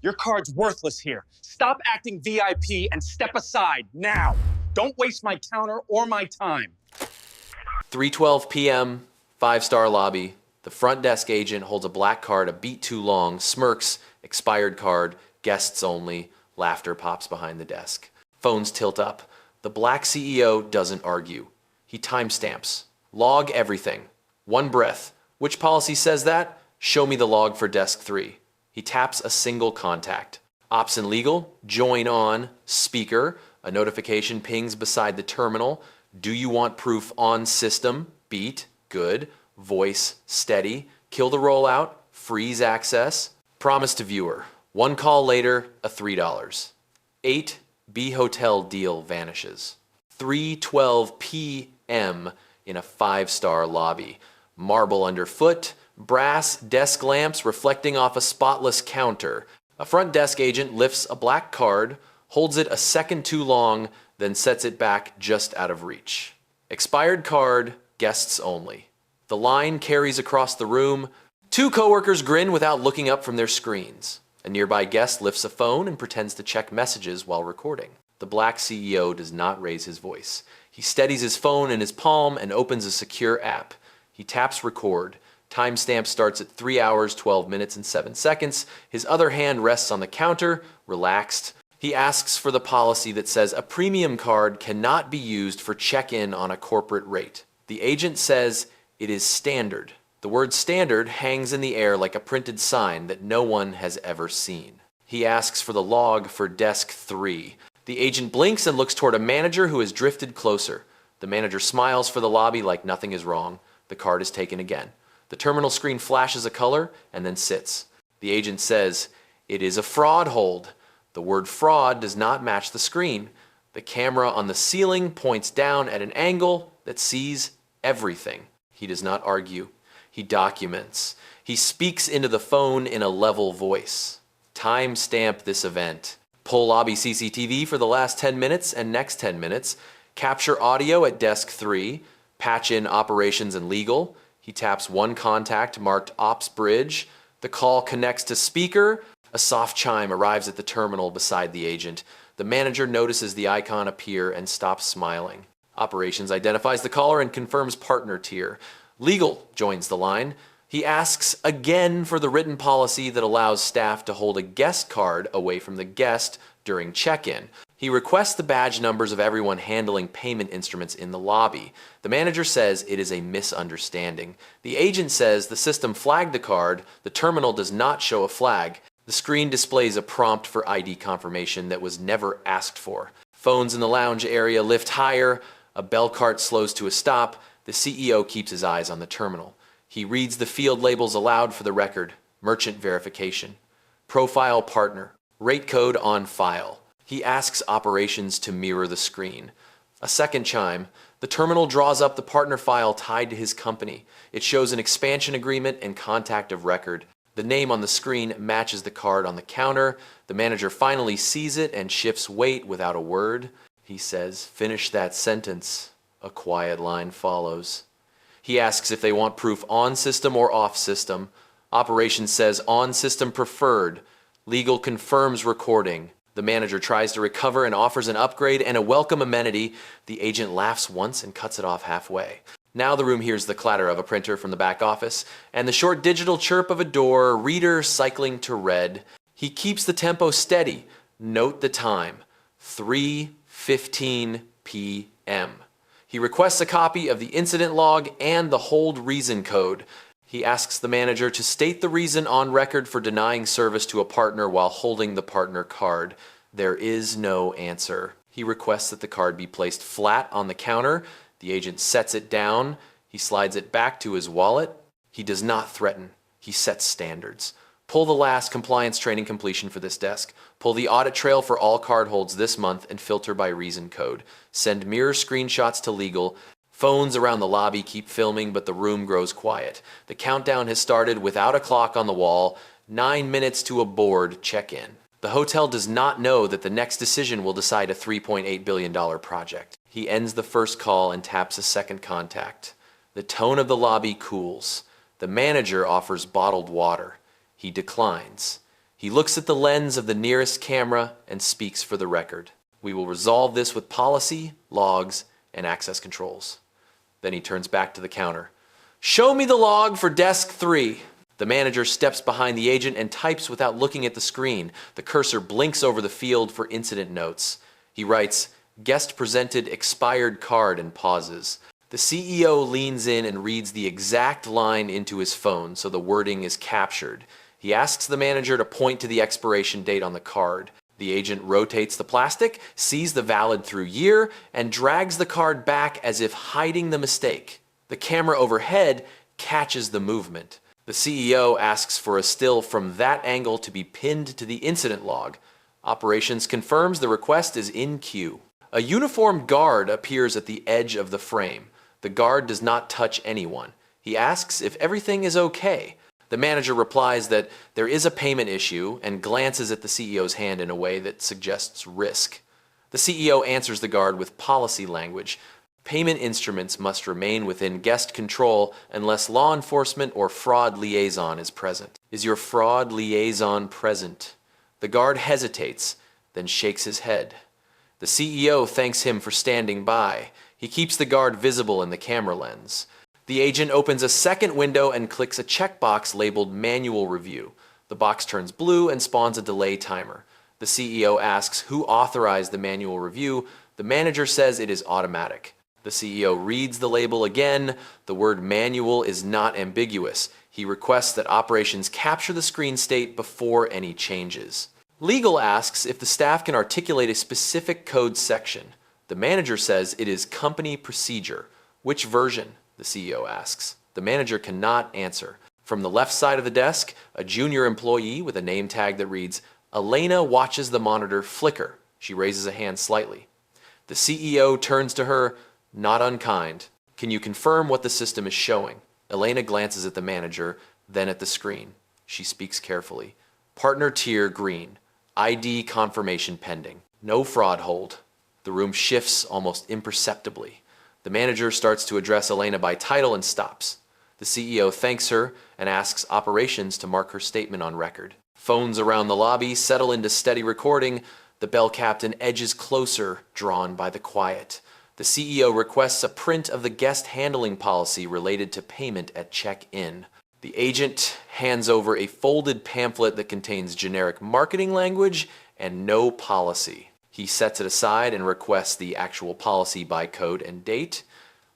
Your card's worthless here. Stop acting VIP and step aside now. Don't waste my counter or my time. 3:12 p.m., 5-star lobby. The front desk agent holds a black card a beat too long, smirks, expired card, guests only. Laughter pops behind the desk. Phones tilt up. The black CEO doesn't argue. He timestamps. Log everything. One breath. Which policy says that? Show me the log for desk 3. He taps a single contact. Ops and legal, join on, speaker. A notification pings beside the terminal. Do you want proof on system? Beat, good. Voice, steady. Kill the rollout, freeze access. Promise to viewer. One call later, a $3. 8 B hotel deal vanishes. 3:12 p.m. in a 5-star lobby. Marble underfoot, brass desk lamps reflecting off a spotless counter. A front desk agent lifts a black card, holds it a second too long, then sets it back just out of reach. Expired card, guests only. The line carries across the room. 2 coworkers grin without looking up from their screens. A nearby guest lifts a phone and pretends to check messages while recording. The black CEO does not raise his voice. He steadies his phone in his palm and opens a secure app. He taps record. Timestamp starts at 3 hours, 12 minutes, and 7 seconds. His other hand rests on the counter, relaxed. He asks for the policy that says a premium card cannot be used for check-in on a corporate rate. The agent says it is standard. The word standard hangs in the air like a printed sign that no one has ever seen. He asks for the log for desk 3. The agent blinks and looks toward a manager who has drifted closer. The manager smiles for the lobby like nothing is wrong. The card is taken again. The terminal screen flashes a color and then sits. The agent says, "It is a fraud hold." The word fraud does not match the screen. The camera on the ceiling points down at an angle that sees everything. He does not argue. He documents. He speaks into the phone in a level voice. Timestamp this event. Pull lobby CCTV for the last 10 minutes and next 10 minutes. Capture audio at desk 3. Patch in operations and legal. He taps one contact marked Ops Bridge. The call connects to speaker. A soft chime arrives at the terminal beside the agent. The manager notices the icon appear and stops smiling. Operations identifies the caller and confirms partner tier. Legal joins the line. He asks again for the written policy that allows staff to hold a guest card away from the guest during check-in. He requests the badge numbers of everyone handling payment instruments in the lobby. The manager says it is a misunderstanding. The agent says the system flagged the card. The terminal does not show a flag. The screen displays a prompt for ID confirmation that was never asked for. Phones in the lounge area lift higher. A bell cart slows to a stop. The CEO keeps his eyes on the terminal. He reads the field labels aloud for the record. Merchant verification. Profile partner. Rate code on file. He asks operations to mirror the screen. A second chime. The terminal draws up the partner file tied to his company. It shows an expansion agreement and contact of record. The name on the screen matches the card on the counter. The manager finally sees it and shifts weight without a word. He says, "Finish that sentence." A quiet line follows. He asks if they want proof on system or off system. Operations says on system preferred. Legal confirms recording. The manager tries to recover and offers an upgrade and a welcome amenity. The agent laughs once and cuts it off halfway. Now the room hears the clatter of a printer from the back office and the short digital chirp of a door, reader cycling to red. He keeps the tempo steady. Note the time. 3:15 p.m. He requests a copy of the incident log and the hold reason code. He asks the manager to state the reason on record for denying service to a partner while holding the partner card. There is no answer. He requests that the card be placed flat on the counter. The agent sets it down. He slides it back to his wallet. He does not threaten. He sets standards. Pull the last compliance training completion for this desk. Pull the audit trail for all card holds this month and filter by reason code. Send mirror screenshots to legal. Phones around the lobby keep filming, but the room grows quiet. The countdown has started without a clock on the wall. 9 minutes to a board check-in. The hotel does not know that the next decision will decide a $3.8 billion project. He ends the first call and taps a second contact. The tone of the lobby cools. The manager offers bottled water. He declines. He looks at the lens of the nearest camera and speaks for the record. We will resolve this with policy, logs, and access controls. Then he turns back to the counter. Show me the log for desk 3. The manager steps behind the agent and types without looking at the screen. The cursor blinks over the field for incident notes. He writes, guest presented expired card, and pauses. The CEO leans in and reads the exact line into his phone so the wording is captured. He asks the manager to point to the expiration date on the card. The agent rotates the plastic, sees the valid through year, and drags the card back as if hiding the mistake. The camera overhead catches the movement. The CEO asks for a still from that angle to be pinned to the incident log. Operations confirms the request is in queue. A uniformed guard appears at the edge of the frame. The guard does not touch anyone. He asks if everything is okay. The manager replies that there is a payment issue and glances at the CEO's hand in a way that suggests risk. The CEO answers the guard with policy language. Payment instruments must remain within guest control unless law enforcement or fraud liaison is present. Is your fraud liaison present? The guard hesitates, then shakes his head. The CEO thanks him for standing by. He keeps the guard visible in the camera lens. The agent opens a second window and clicks a checkbox labeled Manual Review. The box turns blue and spawns a delay timer. The CEO asks who authorized the manual review. The manager says it is automatic. The CEO reads the label again. The word manual is not ambiguous. He requests that operations capture the screen state before any changes. Legal asks if the staff can articulate a specific code section. The manager says it is company procedure. Which version? The CEO asks. The manager cannot answer. From the left side of the desk, a junior employee with a name tag that reads, Elena watches the monitor flicker. She raises a hand slightly. The CEO turns to her, not unkind. Can you confirm what the system is showing? Elena glances at the manager, then at the screen. She speaks carefully. Partner tier green. ID confirmation pending. No fraud hold. The room shifts almost imperceptibly. The manager starts to address Elena by title and stops. The CEO thanks her and asks operations to mark her statement on record. Phones around the lobby settle into steady recording. The bell captain edges closer, drawn by the quiet. The CEO requests a print of the guest handling policy related to payment at check-in. The agent hands over a folded pamphlet that contains generic marketing language and no policy. He sets it aside and requests the actual policy by code and date.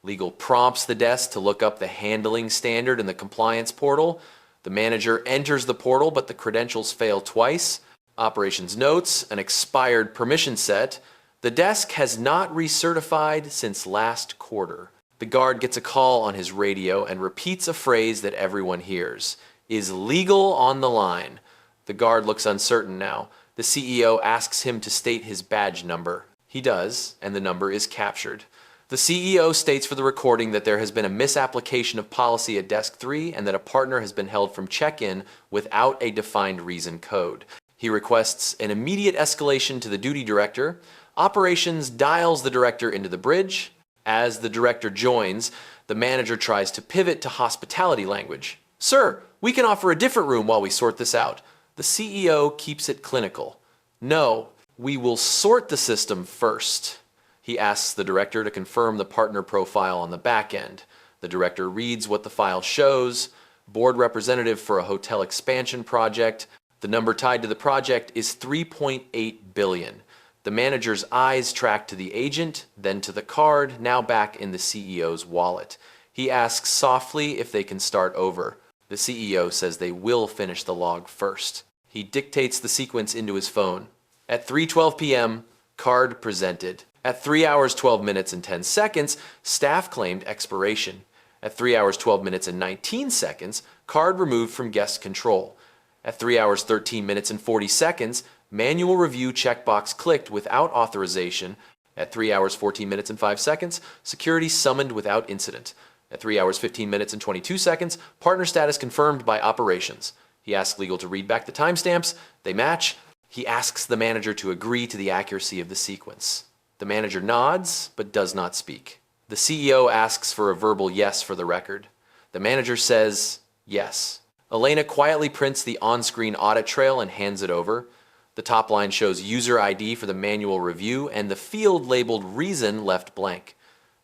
Legal prompts the desk to look up the handling standard in the compliance portal. The manager enters the portal, but the credentials fail twice. Operations notes an expired permission set. The desk has not recertified since last quarter. The guard gets a call on his radio and repeats a phrase that everyone hears. Is legal on the line. The guard looks uncertain now. The CEO asks him to state his badge number. He does, and the number is captured. The CEO states for the recording that there has been a misapplication of policy at Desk 3 and that a partner has been held from check-in without a defined reason code. He requests an immediate escalation to the duty director. Operations dials the director into the bridge. As the director joins, the manager tries to pivot to hospitality language. Sir, we can offer a different room while we sort this out. The CEO keeps it clinical. No, we will sort the system first. He asks the director to confirm the partner profile on the back end. The director reads what the file shows. Board representative for a hotel expansion project. The number tied to the project is $3.8 billion. The manager's eyes track to the agent, then to the card, now back in the CEO's wallet. He asks softly if they can start over. The CEO says they will finish the log first. He dictates the sequence into his phone. At 3:12 p.m., card presented. At 3 hours 12 minutes and 10 seconds, staff claimed expiration. At 3 hours 12 minutes and 19 seconds, card removed from guest control. At 3 hours 13 minutes and 40 seconds, manual review checkbox clicked without authorization. At 3 hours 14 minutes and 5 seconds, security summoned without incident. At 3 hours 15 minutes and 22 seconds, partner status confirmed by operations. He asks legal to read back the timestamps. They match. He asks the manager to agree to the accuracy of the sequence. The manager nods, but does not speak. The CEO asks for a verbal yes for the record. The manager says yes. Elena quietly prints the on-screen audit trail and hands it over. The top line shows user ID for the manual review and the field labeled reason left blank.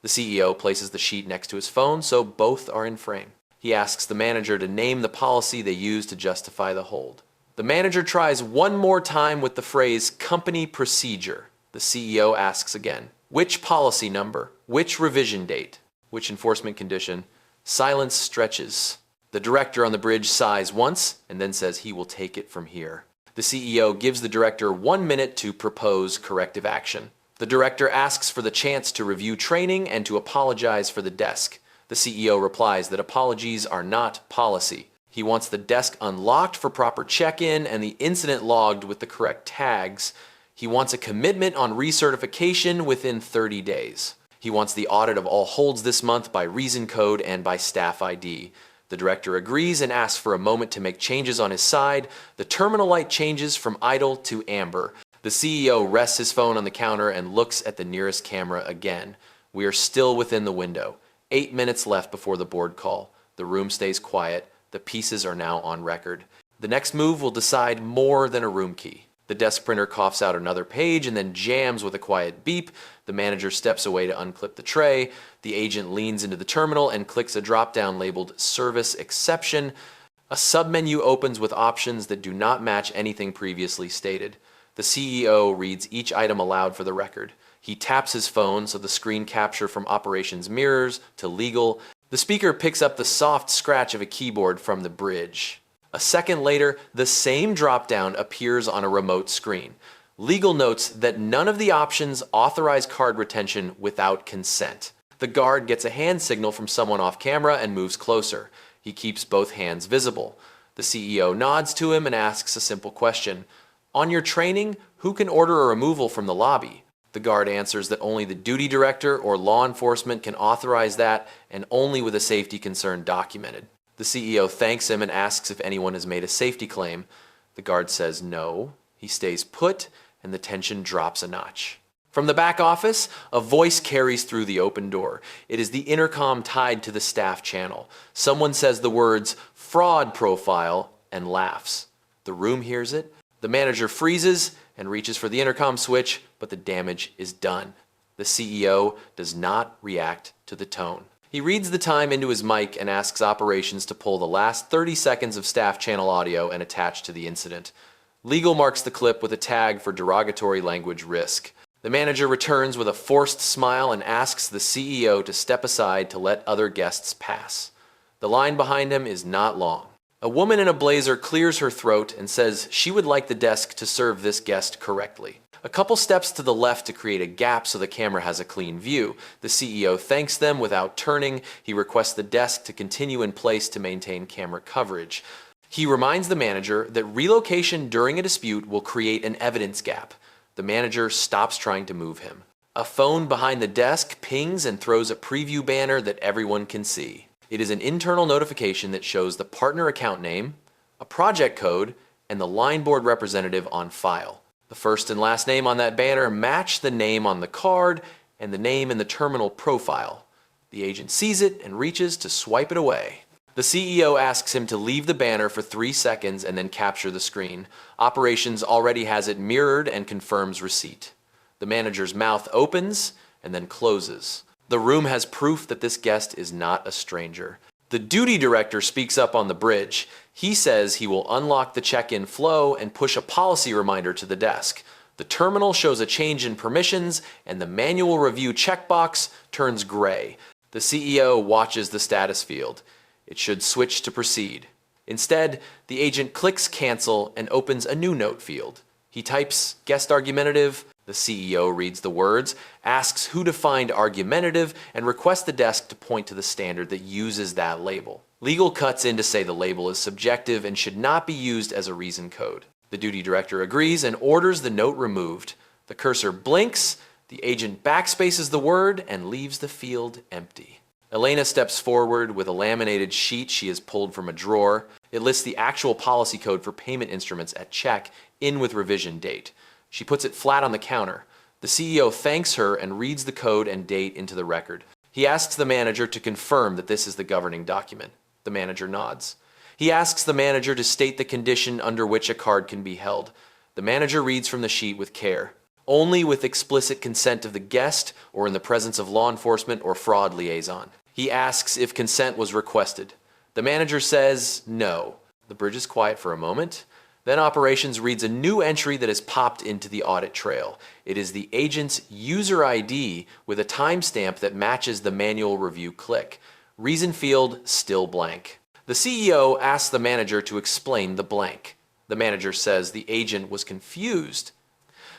The CEO places the sheet next to his phone, so both are in frame. He asks the manager to name the policy they use to justify the hold. The manager tries one more time with the phrase company procedure. The CEO asks again, which policy number? Which revision date? Which enforcement condition? Silence stretches. The director on the bridge sighs once and then says he will take it from here. The CEO gives the director 1 minute to propose corrective action. The director asks for the chance to review training and to apologize for the desk. The CEO replies that apologies are not policy. He wants the desk unlocked for proper check-in and the incident logged with the correct tags. He wants a commitment on recertification within 30 days. He wants the audit of all holds this month by reason code and by staff ID. The director agrees and asks for a moment to make changes on his side. The terminal light changes from idle to amber. The CEO rests his phone on the counter and looks at the nearest camera again. We are still within the window. 8 minutes left before the board call. The room stays quiet. The pieces are now on record. The next move will decide more than a room key. The desk printer coughs out another page and then jams with a quiet beep. The manager steps away to unclip the tray. The agent leans into the terminal and clicks a drop-down labeled Service Exception. A submenu opens with options that do not match anything previously stated. The CEO reads each item aloud for the record. He taps his phone so the screen capture from operations mirrors to legal. The speaker picks up the soft scratch of a keyboard from the bridge. A second later, the same drop-down appears on a remote screen. Legal notes that none of the options authorize card retention without consent. The guard gets a hand signal from someone off camera and moves closer. He keeps both hands visible. The CEO nods to him and asks a simple question. On your training, who can order a removal from the lobby? The guard answers that only the duty director or law enforcement can authorize that, and only with a safety concern documented. The CEO thanks him and asks if anyone has made a safety claim. The guard says no. He stays put, and the tension drops a notch. From the back office, a voice carries through the open door. It is the intercom tied to the staff channel. Someone says the words, fraud profile, and laughs. The room hears it. The manager freezes and reaches for the intercom switch, but the damage is done. The CEO does not react to the tone. He reads the time into his mic and asks operations to pull the last 30 seconds of staff channel audio and attach to the incident. Legal marks the clip with a tag for derogatory language risk. The manager returns with a forced smile and asks the CEO to step aside to let other guests pass. The line behind him is not long. A woman in a blazer clears her throat and says she would like the desk to serve this guest correctly. A couple steps to the left to create a gap so the camera has a clean view. The CEO thanks them without turning. He requests the desk to continue in place to maintain camera coverage. He reminds the manager that relocation during a dispute will create an evidence gap. The manager stops trying to move him. A phone behind the desk pings and throws a preview banner that everyone can see. It is an internal notification that shows the partner account name, a project code, and the line board representative on file. The first and last name on that banner match the name on the card and the name in the terminal profile. The agent sees it and reaches to swipe it away. The CEO asks him to leave the banner for 3 seconds and then capture the screen. Operations already has it mirrored and confirms receipt. The manager's mouth opens and then closes. The room has proof that this guest is not a stranger. The duty director speaks up on the bridge. He says he will unlock the check-in flow and push a policy reminder to the desk. The terminal shows a change in permissions and the manual review checkbox turns gray. The CEO watches the status field. It should switch to proceed. Instead, the agent clicks cancel and opens a new note field. He types guest argumentative. The CEO reads the words, asks who defined argumentative, and requests the desk to point to the standard that uses that label. Legal cuts in to say the label is subjective and should not be used as a reason code. The duty director agrees and orders the note removed. The cursor blinks, the agent backspaces the word, and leaves the field empty. Elena steps forward with a laminated sheet she has pulled from a drawer. It lists the actual policy code for payment instruments at check, in with revision date. She puts it flat on the counter. The CEO thanks her and reads the code and date into the record. He asks the manager to confirm that this is the governing document. The manager nods. He asks the manager to state the condition under which a card can be held. The manager reads from the sheet with care. Only with explicit consent of the guest or in the presence of law enforcement or fraud liaison. He asks if consent was requested. The manager says no. The bridge is quiet for a moment. Then operations reads a new entry that is popped into the audit trail. It is the agent's user ID with a timestamp that matches the manual review click. Reason field still blank. The CEO asks the manager to explain the blank. The manager says the agent was confused.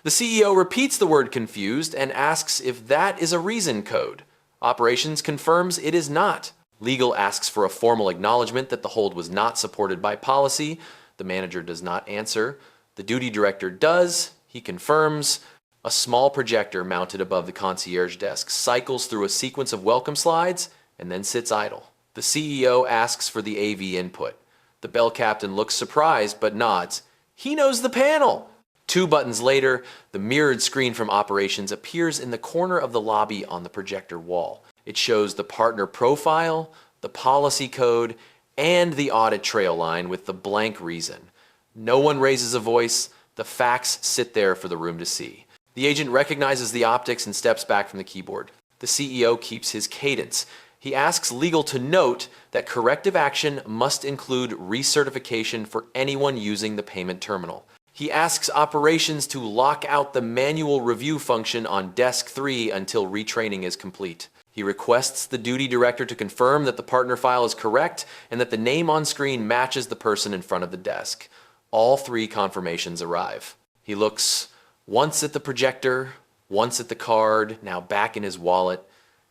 The CEO repeats the word confused and asks if that is a reason code. Operations confirms it is not. Legal asks for a formal acknowledgement that the hold was not supported by policy. The manager does not answer. The duty director does. He confirms. A small projector mounted above the concierge desk cycles through a sequence of welcome slides and then sits idle. The CEO asks for the AV input. The bell captain looks surprised but nods. He knows the panel! 2 buttons later, the mirrored screen from operations appears in the corner of the lobby on the projector wall. It shows the partner profile, the policy code, and the audit trail line with the blank reason. No one raises a voice. The facts sit there for the room to see. The agent recognizes the optics and steps back from the keyboard. The CEO keeps his cadence. He asks legal to note that corrective action must include recertification for anyone using the payment terminal. He asks operations to lock out the manual review function on desk 3 until retraining is complete. He requests the duty director to confirm that the partner file is correct and that the name on screen matches the person in front of the desk. All 3 confirmations arrive. He looks once at the projector, once at the card, now back in his wallet,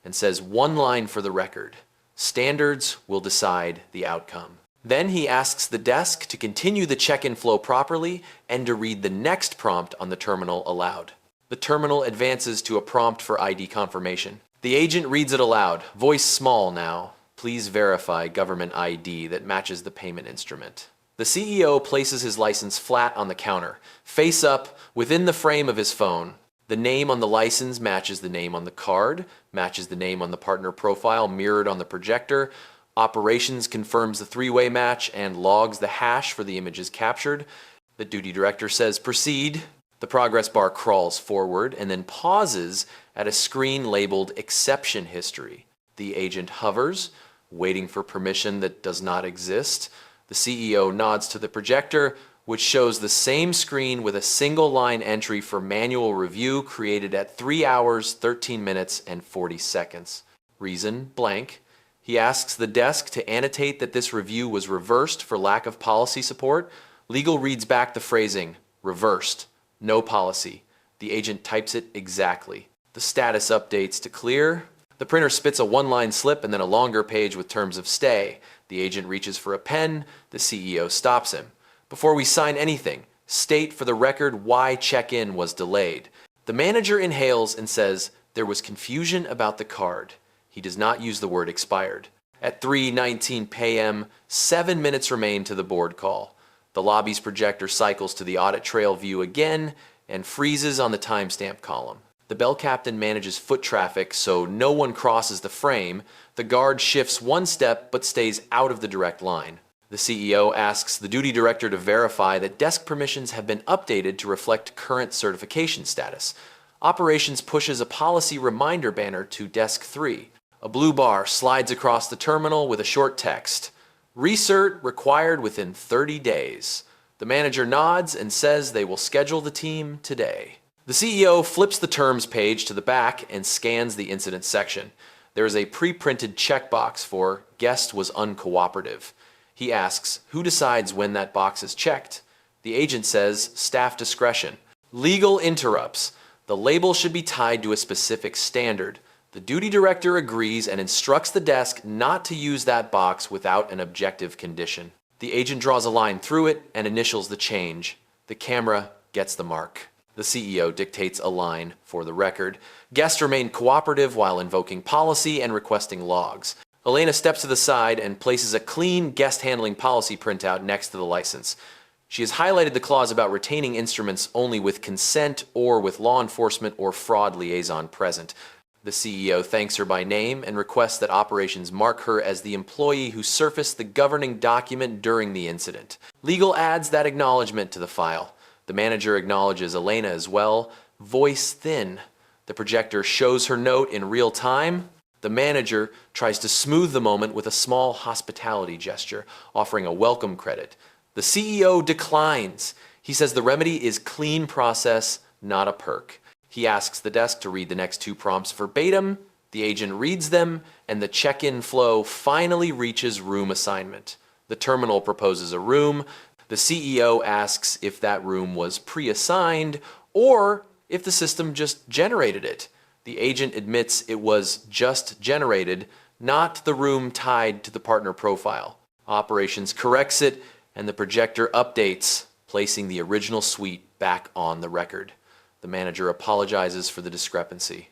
and says one line for the record. Standards will decide the outcome. Then he asks the desk to continue the check-in flow properly and to read the next prompt on the terminal aloud. The terminal advances to a prompt for ID confirmation. The agent reads it aloud, voice small now. Please verify government ID that matches the payment instrument. The CEO places his license flat on the counter, face up, within the frame of his phone. The name on the license matches the name on the card, matches the name on the partner profile mirrored on the projector. Operations confirms the 3-way match and logs the hash for the images captured. The duty director says proceed. The progress bar crawls forward and then pauses at a screen labeled exception history. The agent hovers, waiting for permission that does not exist. The CEO nods to the projector, which shows the same screen with a single line entry for manual review created at 3 hours, 13 minutes, and 40 seconds. Reason blank. He asks the desk to annotate that this review was reversed for lack of policy support. Legal reads back the phrasing, reversed, no policy. The agent types it exactly. The status updates to clear. The printer spits a 1-line slip and then a longer page with terms of stay. The agent reaches for a pen. The CEO stops him. Before we sign anything, state for the record why check-in was delayed. The manager inhales and says there was confusion about the card. He does not use the word expired. At 3:19 p.m., 7 minutes remain to the board call. The lobby's projector cycles to the audit trail view again and freezes on the timestamp column. The bell captain manages foot traffic so no one crosses the frame. The guard shifts 1 step but stays out of the direct line. The CEO asks the duty director to verify that desk permissions have been updated to reflect current certification status. Operations pushes a policy reminder banner to desk 3. A blue bar slides across the terminal with a short text. Recert required within 30 days. The manager nods and says they will schedule the team today. The CEO flips the terms page to the back and scans the incident section. There is a pre-printed checkbox for guest was uncooperative. He asks who decides when that box is checked. The agent says staff discretion. Legal interrupts. The label should be tied to a specific standard. The duty director agrees and instructs the desk not to use that box without an objective condition. The agent draws a line through it and initials the change. The camera gets the mark. The CEO dictates a line for the record. Guests remain cooperative while invoking policy and requesting logs. Elena steps to the side and places a clean guest handling policy printout next to the license. She has highlighted the clause about retaining instruments only with consent or with law enforcement or fraud liaison present. The CEO thanks her by name and requests that operations mark her as the employee who surfaced the governing document during the incident. Legal adds that acknowledgement to the file. The manager acknowledges Elena as well, voice thin. The projector shows her note in real time. The manager tries to smooth the moment with a small hospitality gesture, offering a welcome credit. The CEO declines. He says the remedy is clean process, not a perk. He asks the desk to read the next two prompts verbatim. The agent reads them, and the check-in flow finally reaches room assignment. The terminal proposes a room. The CEO asks if that room was pre-assigned or if the system just generated it. The agent admits it was just generated, not the room tied to the partner profile. Operations corrects it, and the projector updates, placing the original suite back on the record. The manager apologizes for the discrepancy.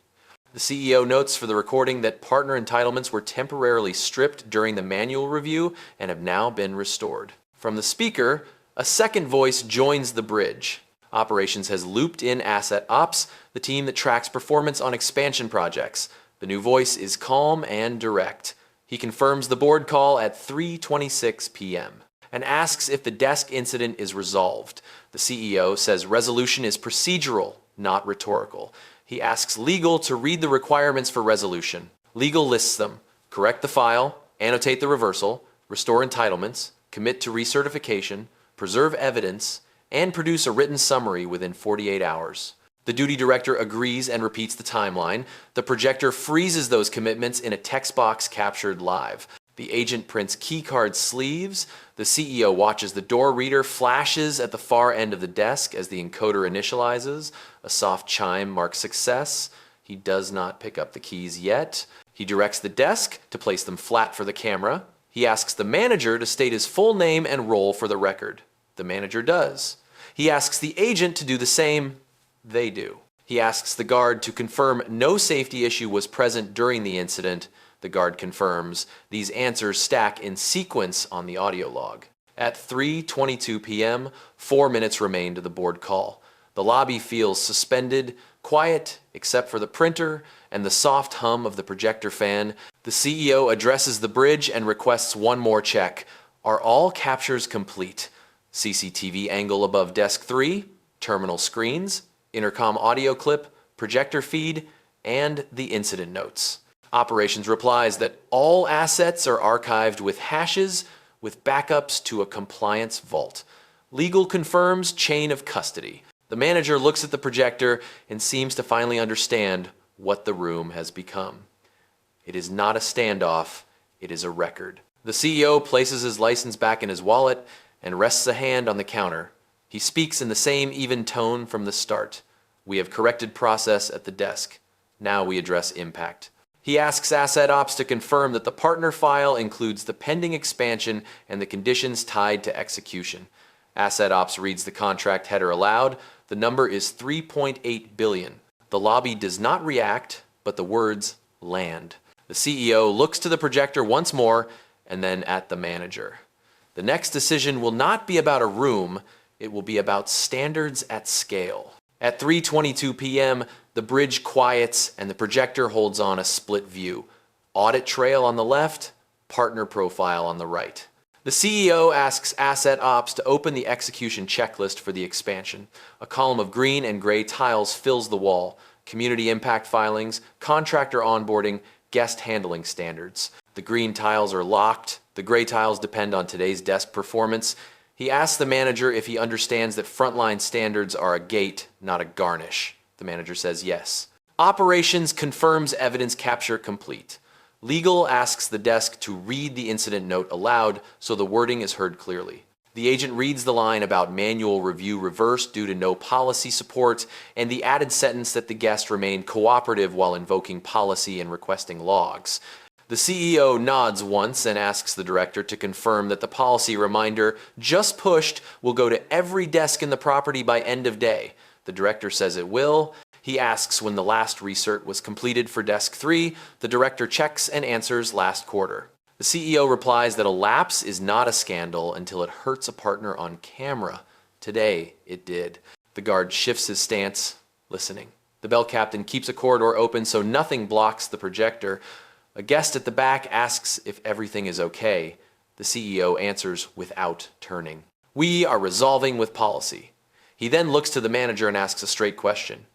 The CEO notes for the recording that partner entitlements were temporarily stripped during the manual review and have now been restored. From the speaker, a second voice joins the bridge. Operations has looped in Asset Ops, the team that tracks performance on expansion projects. The new voice is calm and direct. He confirms the board call at 3:26 p.m. and asks if the desk incident is resolved. The CEO says resolution is procedural, not rhetorical. He asks legal to read the requirements for resolution. Legal lists them: correct the file, annotate the reversal, restore entitlements, commit to recertification, preserve evidence, and produce a written summary within 48 hours. The duty director agrees and repeats the timeline. The projector freezes those commitments in a text box captured live. The agent prints keycard sleeves. The CEO watches the door reader flashes at the far end of the desk as the encoder initializes. A soft chime marks success. He does not pick up the keys yet. He directs the desk to place them flat for the camera. He asks the manager to state his full name and role for the record. The manager does. He asks the agent to do the same. They do. He asks the guard to confirm no safety issue was present during the incident. The guard confirms. These answers stack in sequence on the audio log. At 3:22 p.m., 4 minutes remain to the board call. The lobby feels suspended, quiet except for the printer and the soft hum of the projector fan. The CEO addresses the bridge and requests one more check. Are all captures complete? CCTV angle above desk 3, terminal screens, intercom audio clip, projector feed, and the incident notes. Operations replies that all assets are archived with hashes with backups to a compliance vault. Legal confirms chain of custody. The manager looks at the projector and seems to finally understand what the room has become. It is not a standoff, it is a record. The CEO places his license back in his wallet and rests a hand on the counter. He speaks in the same even tone from the start. We have corrected process at the desk. Now we address impact. He asks Asset Ops to confirm that the partner file includes the pending expansion and the conditions tied to execution. Asset Ops reads the contract header aloud. The number is $3.8 billion. The lobby does not react, but the words land. The CEO looks to the projector once more and then at the manager. The next decision will not be about a room, it will be about standards at scale. At 3:22 p.m., the bridge quiets and the projector holds on a split view. Audit trail on the left, partner profile on the right. The CEO asks Asset Ops to open the execution checklist for the expansion. A column of green and gray tiles fills the wall. Community impact filings, contractor onboarding, guest handling standards. The green tiles are locked. The gray tiles depend on today's desk performance. He asks the manager if he understands that frontline standards are a gate, not a garnish. The manager says yes. Operations confirms evidence capture complete. Legal asks the desk to read the incident note aloud so the wording is heard clearly. The agent reads the line about manual review reversed due to no policy support and the added sentence that the guest remained cooperative while invoking policy and requesting logs. The CEO nods once and asks the director to confirm that the policy reminder just pushed will go to every desk in the property by end of day. The director says it will. He asks when the last recert was completed for desk 3. The director checks and answers last quarter. The CEO replies that a lapse is not a scandal until it hurts a partner on camera. Today, it did. The guard shifts his stance, listening. The bell captain keeps a corridor open so nothing blocks the projector. A guest at the back asks if everything is okay. The CEO answers without turning. We are resolving with policy. He then looks to the manager and asks a straight question.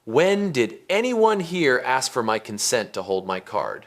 When did anyone here ask for my consent to hold my card?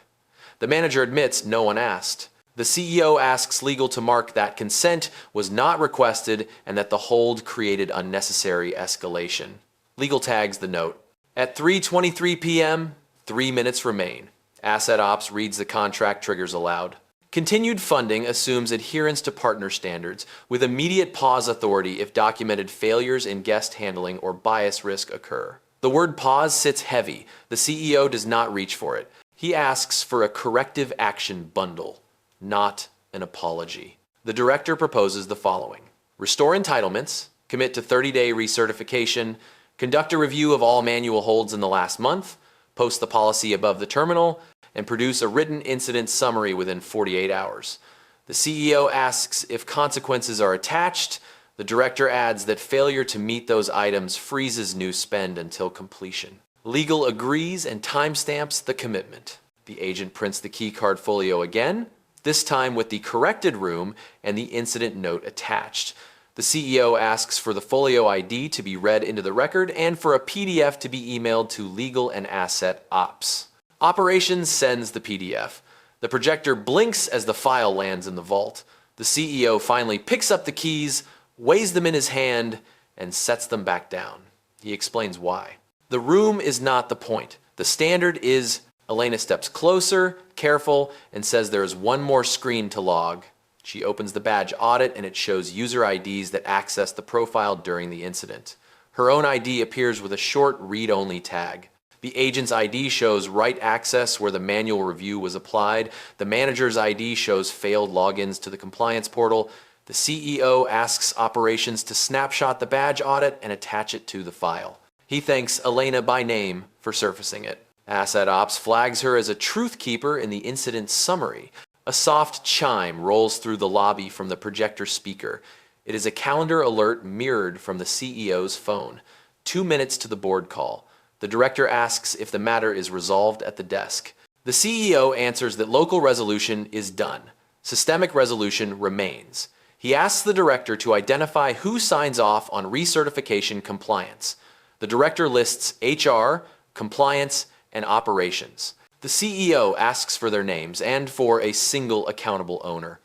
The manager admits no one asked. The CEO asks legal to mark that consent was not requested and that the hold created unnecessary escalation. Legal tags the note. At 3:23 p.m., 3 minutes remain. Asset Ops reads the contract triggers aloud. Continued funding assumes adherence to partner standards, with immediate pause authority if documented failures in guest handling or bias risk occur. The word pause sits heavy. The CEO does not reach for it. He asks for a corrective action bundle, not an apology. The director proposes the following. Restore entitlements, commit to 30-day recertification, conduct a review of all manual holds in the last month, post the policy above the terminal, and produce a written incident summary within 48 hours. The CEO asks if consequences are attached. The director adds that failure to meet those items freezes new spend until completion. Legal agrees and timestamps the commitment. The agent prints the keycard folio again, this time with the corrected room and the incident note attached. The CEO asks for the folio ID to be read into the record and for a PDF to be emailed to Legal and Asset Ops. Operations sends the PDF. The projector blinks as the file lands in the vault. The CEO finally picks up the keys, weighs them in his hand, and sets them back down. He explains why. The room is not the point. The standard is. Elena steps closer, careful, and says there is one more screen to log. She opens the badge audit and it shows user IDs that access the profile during the incident. Her own ID appears with a short read-only tag. The agent's ID shows write access where the manual review was applied. The manager's ID shows failed logins to the compliance portal. The CEO asks operations to snapshot the badge audit and attach it to the file. He thanks Elena by name for surfacing it. Asset Ops flags her as a truth keeper in the incident summary. A soft chime rolls through the lobby from the projector speaker. It is a calendar alert mirrored from the CEO's phone. 2 minutes to the board call. The director asks if the matter is resolved at the desk. The CEO answers that local resolution is done. Systemic resolution remains. He asks the director to identify who signs off on recertification compliance. The director lists HR, compliance, and operations. The CEO asks for their names and for a single accountable owner.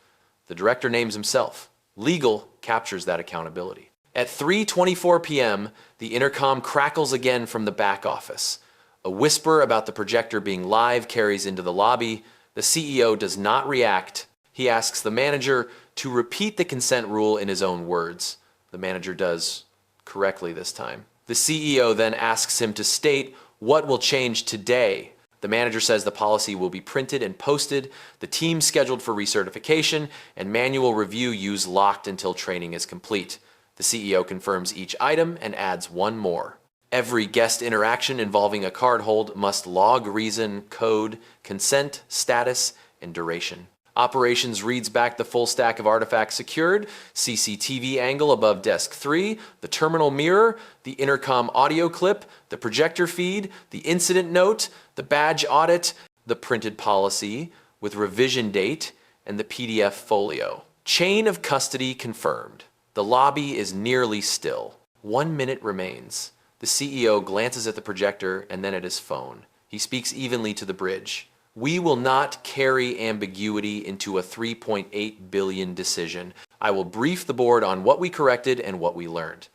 The director names himself. Legal captures that accountability. At 3:24 p.m., the intercom crackles again from the back office. A whisper about the projector being live carries into the lobby. The CEO does not react. He asks the manager to repeat the consent rule in his own words. The manager does, correctly this time. The CEO then asks him to state what will change today. The manager says the policy will be printed and posted, the team scheduled for recertification, and manual review use locked until training is complete. The CEO confirms each item and adds one more. Every guest interaction involving a card hold must log reason, code, consent, status, and duration. Operations reads back the full stack of artifacts secured, CCTV angle above desk 3, the terminal mirror, the intercom audio clip, the projector feed, the incident note, the badge audit, the printed policy with revision date, and the PDF folio. Chain of custody confirmed. The lobby is nearly still. 1 minute remains. The CEO glances at the projector and then at his phone. He speaks evenly to the bridge. We will not carry ambiguity into a $3.8 billion decision. I will brief the board on what we corrected and what we learned.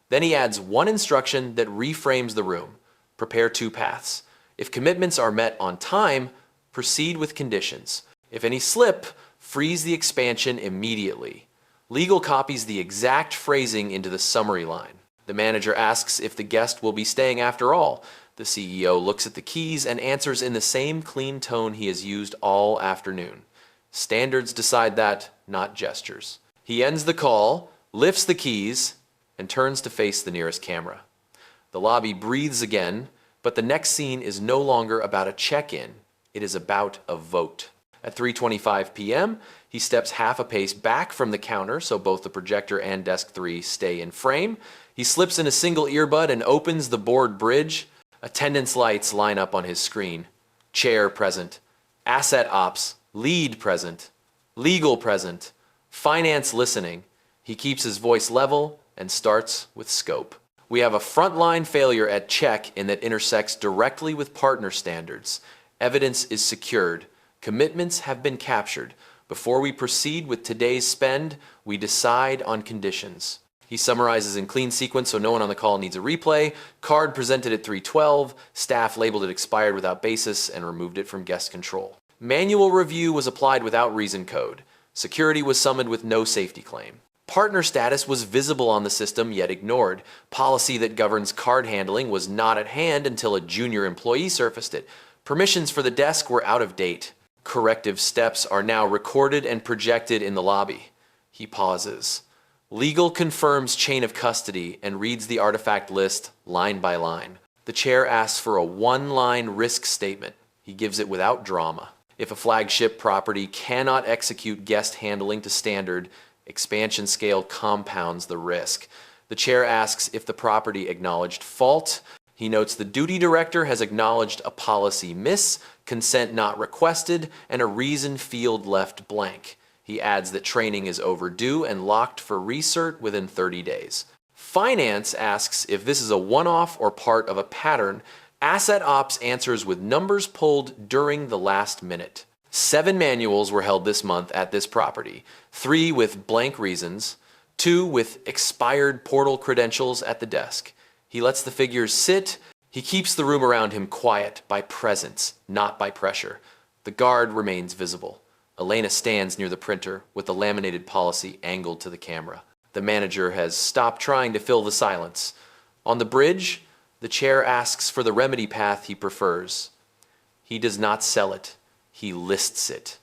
Then he adds one instruction that reframes the room. Prepare 2 paths. If commitments are met on time, proceed with conditions. If any slip, freeze the expansion immediately. Legal copies the exact phrasing into the summary line. The manager asks if the guest will be staying after all. The CEO looks at the keys and answers in the same clean tone he has used all afternoon. Standards decide that, not gestures. He ends the call, lifts the keys, and turns to face the nearest camera. The lobby breathes again, but the next scene is no longer about a check-in. It is about a vote. At 3:25 p.m., he steps half a pace back from the counter so both the projector and desk 3 stay in frame. He slips in a single earbud and opens the board bridge. Attendance lights line up on his screen. Chair present. Asset ops. Lead present. Legal present. Finance listening. He keeps his voice level and starts with scope. We have a frontline failure at check in that intersects directly with partner standards. Evidence is secured. Commitments have been captured. Before we proceed with today's spend, we decide on conditions. He summarizes in clean sequence so no one on the call needs a replay. Card presented at 3:12. Staff labeled it expired without basis and removed it from guest control. Manual review was applied without reason code. Security was summoned with no safety claim. Partner status was visible on the system yet ignored. Policy that governs card handling was not at hand until a junior employee surfaced it. Permissions for the desk were out of date. Corrective steps are now recorded and projected in the lobby. He pauses. Legal confirms chain of custody and reads the artifact list line by line. The chair asks for a one-line risk statement. He gives it without drama. If a flagship property cannot execute guest handling to standard, expansion scale compounds the risk. The chair asks if the property acknowledged fault. He notes the duty director has acknowledged a policy miss, consent not requested, and a reason field left blank. He adds that training is overdue and locked for recert within 30 days. Finance asks if this is a one-off or part of a pattern. Asset Ops answers with numbers pulled during the last minute. 7 manuals were held this month at this property, 3 with blank reasons, 2 with expired portal credentials at the desk. He lets the figures sit. He keeps the room around him quiet by presence, not by pressure. The guard remains visible. Elena stands near the printer with the laminated policy angled to the camera. The manager has stopped trying to fill the silence. On the bridge, the chair asks for the remedy path he prefers. He does not sell it. He lists it.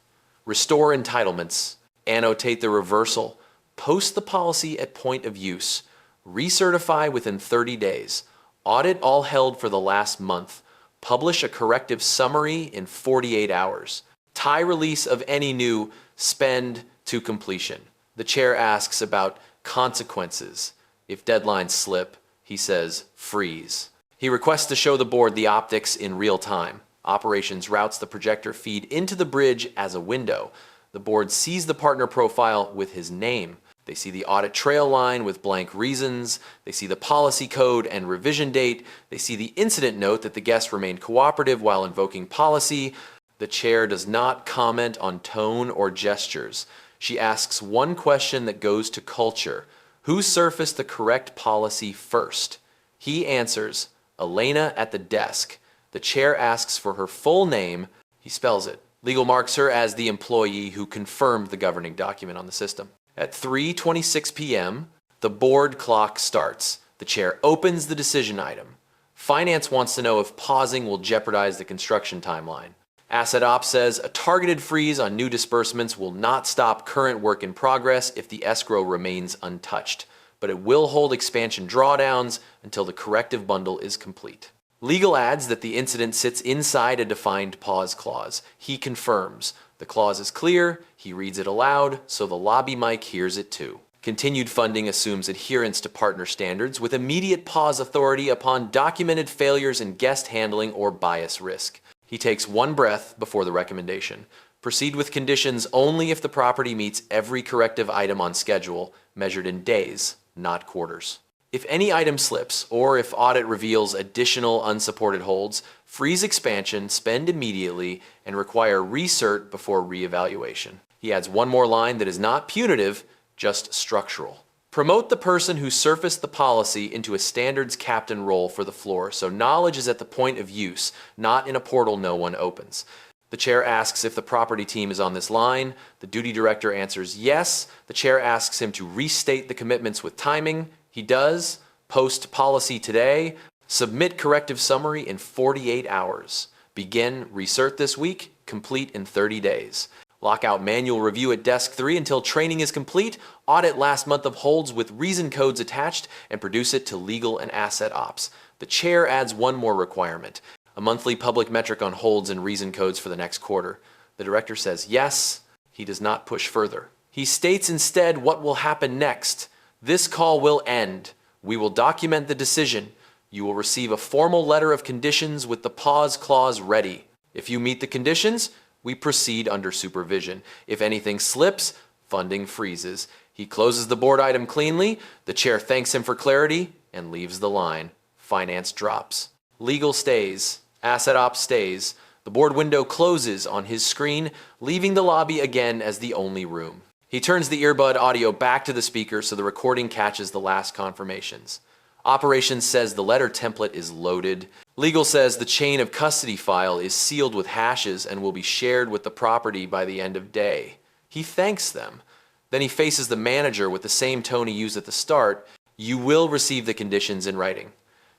Restore entitlements. Annotate the reversal. Post the policy at point of use. Recertify within 30 days. Audit all held for the last month. Publish a corrective summary in 48 hours. Tie release of any new spend to completion. The chair asks about consequences. If deadlines slip, he says freeze. He requests to show the board the optics in real time. Operations routes the projector feed into the bridge as a window. The board sees the partner profile with his name. They see the audit trail line with blank reasons. They see the policy code and revision date. They see the incident note that the guest remained cooperative while invoking policy. The chair does not comment on tone or gestures. She asks one question that goes to culture. Who surfaced the correct policy first? He answers, Elena at the desk. The chair asks for her full name. He spells it. Legal marks her as the employee who confirmed the governing document on the system. At 3:26 p.m., the board clock starts. The chair opens the decision item. Finance wants to know if pausing will jeopardize the construction timeline. Asset Ops says a targeted freeze on new disbursements will not stop current work in progress if the escrow remains untouched, but it will hold expansion drawdowns until the corrective bundle is complete. Legal adds that the incident sits inside a defined pause clause. He confirms. The clause is clear, he reads it aloud, so the lobby mic hears it too. Continued funding assumes adherence to partner standards with immediate pause authority upon documented failures in guest handling or bias risk. He takes one breath before the recommendation. Proceed with conditions only if the property meets every corrective item on schedule, measured in days, not quarters. If any item slips, or if audit reveals additional unsupported holds, freeze expansion, spend immediately, and require recert before reevaluation. He adds one more line that is not punitive, just structural. Promote the person who surfaced the policy into a standards captain role for the floor, so knowledge is at the point of use, not in a portal no one opens. The chair asks if the property team is on this line. The duty director answers yes. The chair asks him to restate the commitments with timing. He does. Post policy today. Submit corrective summary in 48 hours. Begin recert this week. Complete in 30 days. Lockout manual review at desk 3 until training is complete. Audit last month of holds with reason codes attached and produce it to legal and asset ops. The chair adds one more requirement. A monthly public metric on holds and reason codes for the next quarter. The director says yes. He does not push further. He states instead what will happen next. This call will end. We will document the decision. You will receive a formal letter of conditions with the pause clause ready. If you meet the conditions, we proceed under supervision. If anything slips, funding freezes. He closes the board item cleanly, the chair thanks him for clarity, and leaves the line. Finance drops. Legal stays. Asset ops stays. The board window closes on his screen, leaving the lobby again as the only room. He turns the earbud audio back to the speaker so the recording catches the last confirmations. Operations says the letter template is loaded. Legal says the chain of custody file is sealed with hashes and will be shared with the property by the end of day. He thanks them. Then he faces the manager with the same tone he used at the start. You will receive the conditions in writing.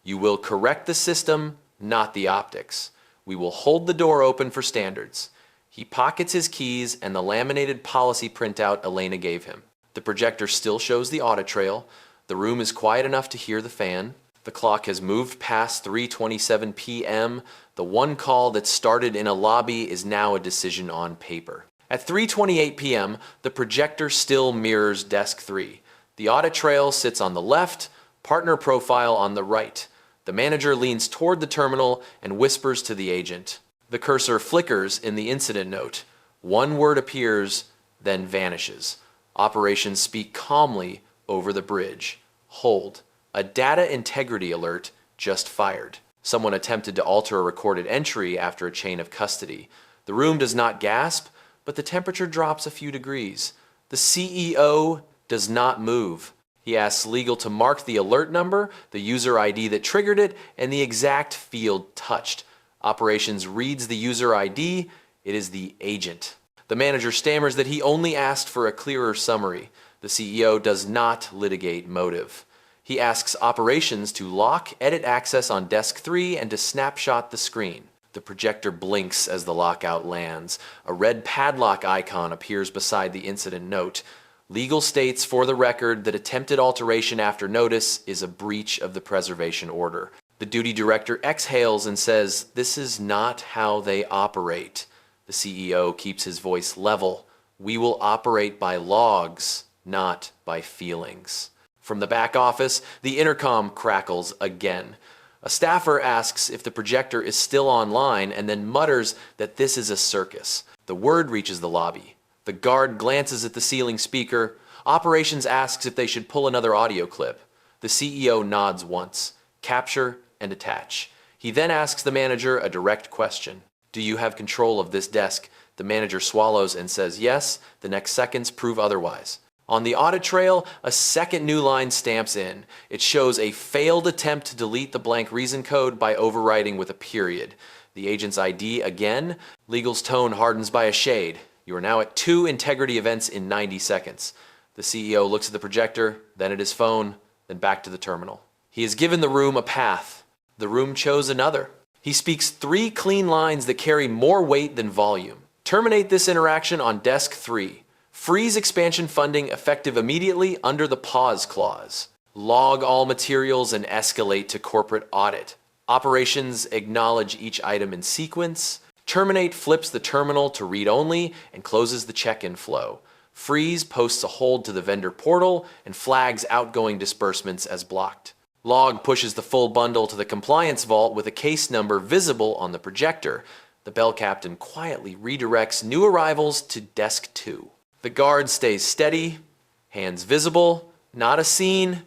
You will correct the system, not the optics. We will hold the door open for standards. He pockets his keys and the laminated policy printout Elena gave him. The projector still shows the audit trail. The room is quiet enough to hear the fan. The clock has moved past 3:27 p.m. The one call that started in a lobby is now a decision on paper. At 3:28 p.m., the projector still mirrors desk 3. The audit trail sits on the left, partner profile on the right. The manager leans toward the terminal and whispers to the agent. The cursor flickers in the incident note. One word appears, then vanishes. Operations speak calmly over the bridge. Hold. A data integrity alert just fired. Someone attempted to alter a recorded entry after a chain of custody. The room does not gasp, but the temperature drops a few degrees. The CEO does not move. He asks legal to mark the alert number, the user ID that triggered it, and the exact field touched. Operations reads the user ID. It is the agent. The manager stammers that he only asked for a clearer summary. The CEO does not litigate motive. He asks operations to lock edit access on desk 3 and to snapshot the screen. The projector blinks as the lockout lands. A red padlock icon appears beside the incident note. Legal states for the record that attempted alteration after notice is a breach of the preservation order. The duty director exhales and says, "This is not how they operate." The CEO keeps his voice level. "We will operate by logs, not by feelings." From the back office, the intercom crackles again. A staffer asks if the projector is still online and then mutters that this is a circus. The word reaches the lobby. The guard glances at the ceiling speaker. Operations asks if they should pull another audio clip. The CEO nods once. Capture and attach. He then asks the manager a direct question. "Do you have control of this desk?" The manager swallows and says yes. The next seconds prove otherwise. On the audit trail, a second new line stamps in. It shows a failed attempt to delete the blank reason code by overwriting with a period. The agent's ID again. Legal's tone hardens by a shade. You are now at 2 integrity events in 90 seconds. The CEO looks at the projector, then at his phone, then back to the terminal. He has given the room a path. The room chose another. He speaks 3 clean lines that carry more weight than volume. Terminate this interaction on desk 3. Freeze expansion funding effective immediately under the pause clause. Log all materials and escalate to corporate audit. Operations acknowledge each item in sequence. Terminate flips the terminal to read only and closes the check-in flow. Freeze posts a hold to the vendor portal and flags outgoing disbursements as blocked. Log pushes the full bundle to the compliance vault with a case number visible on the projector. The bell captain quietly redirects new arrivals to desk 2. The guard stays steady, hands visible, not a scene,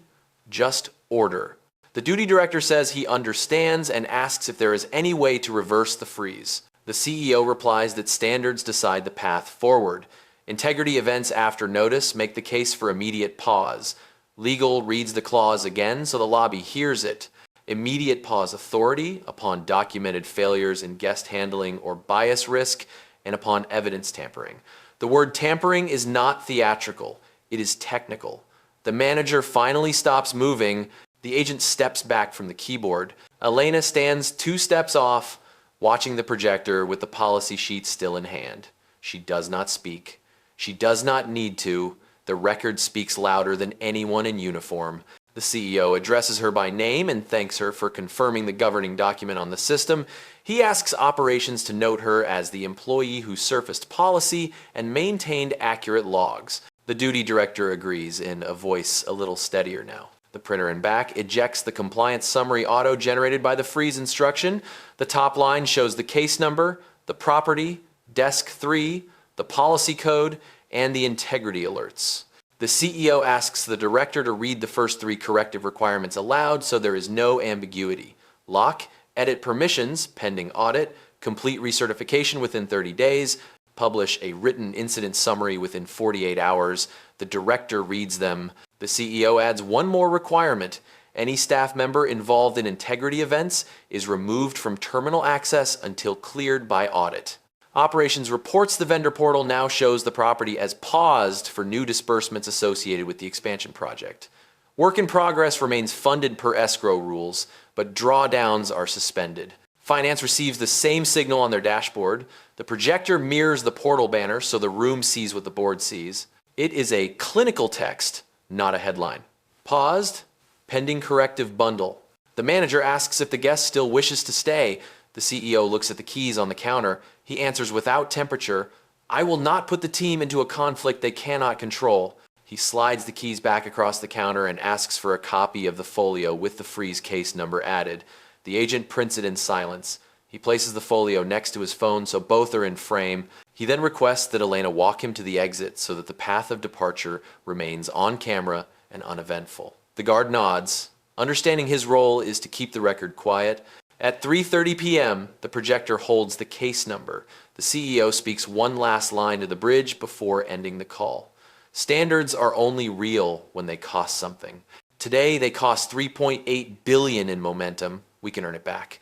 just order. The duty director says he understands and asks if there is any way to reverse the freeze. The CEO replies that standards decide the path forward. Integrity events after notice make the case for immediate pause. Legal reads the clause again so the lobby hears it. Immediate pause authority upon documented failures in guest handling or bias risk and upon evidence tampering. The word tampering is not theatrical, it is technical. The manager finally stops moving. The agent steps back from the keyboard. Elena stands 2 steps off, watching the projector with the policy sheet still in hand. She does not speak. She does not need to. The record speaks louder than anyone in uniform. The CEO addresses her by name and thanks her for confirming the governing document on the system. He asks operations to note her as the employee who surfaced policy and maintained accurate logs. The duty director agrees in a voice a little steadier now. The printer and back ejects the compliance summary auto-generated by the freeze instruction. The top line shows the case number, the property, desk 3, the policy code, and the integrity alerts. The CEO asks the director to read the first 3 corrective requirements aloud so there is no ambiguity. Lock, edit permissions, pending audit, complete recertification within 30 days, publish a written incident summary within 48 hours. The director reads them. The CEO adds one more requirement. Any staff member involved in integrity events is removed from terminal access until cleared by audit. Operations reports the vendor portal now shows the property as paused for new disbursements associated with the expansion project. Work in progress remains funded per escrow rules, but drawdowns are suspended. Finance receives the same signal on their dashboard. The projector mirrors the portal banner so the room sees what the board sees. It is a clinical text, not a headline. Paused, pending corrective bundle. The manager asks if the guest still wishes to stay. The CEO looks at the keys on the counter. He answers without temperature, "I will not put the team into a conflict they cannot control." He slides the keys back across the counter and asks for a copy of the folio with the freeze case number added. The agent prints it in silence. He places the folio next to his phone so both are in frame. He then requests that Elena walk him to the exit so that the path of departure remains on camera and uneventful. The guard nods. Understanding his role is to keep the record quiet. At 3:30 p.m., the projector holds the case number. The CEO speaks one last line to the bridge before ending the call. Standards are only real when they cost something. Today, they cost $3.8 billion in momentum. We can earn it back,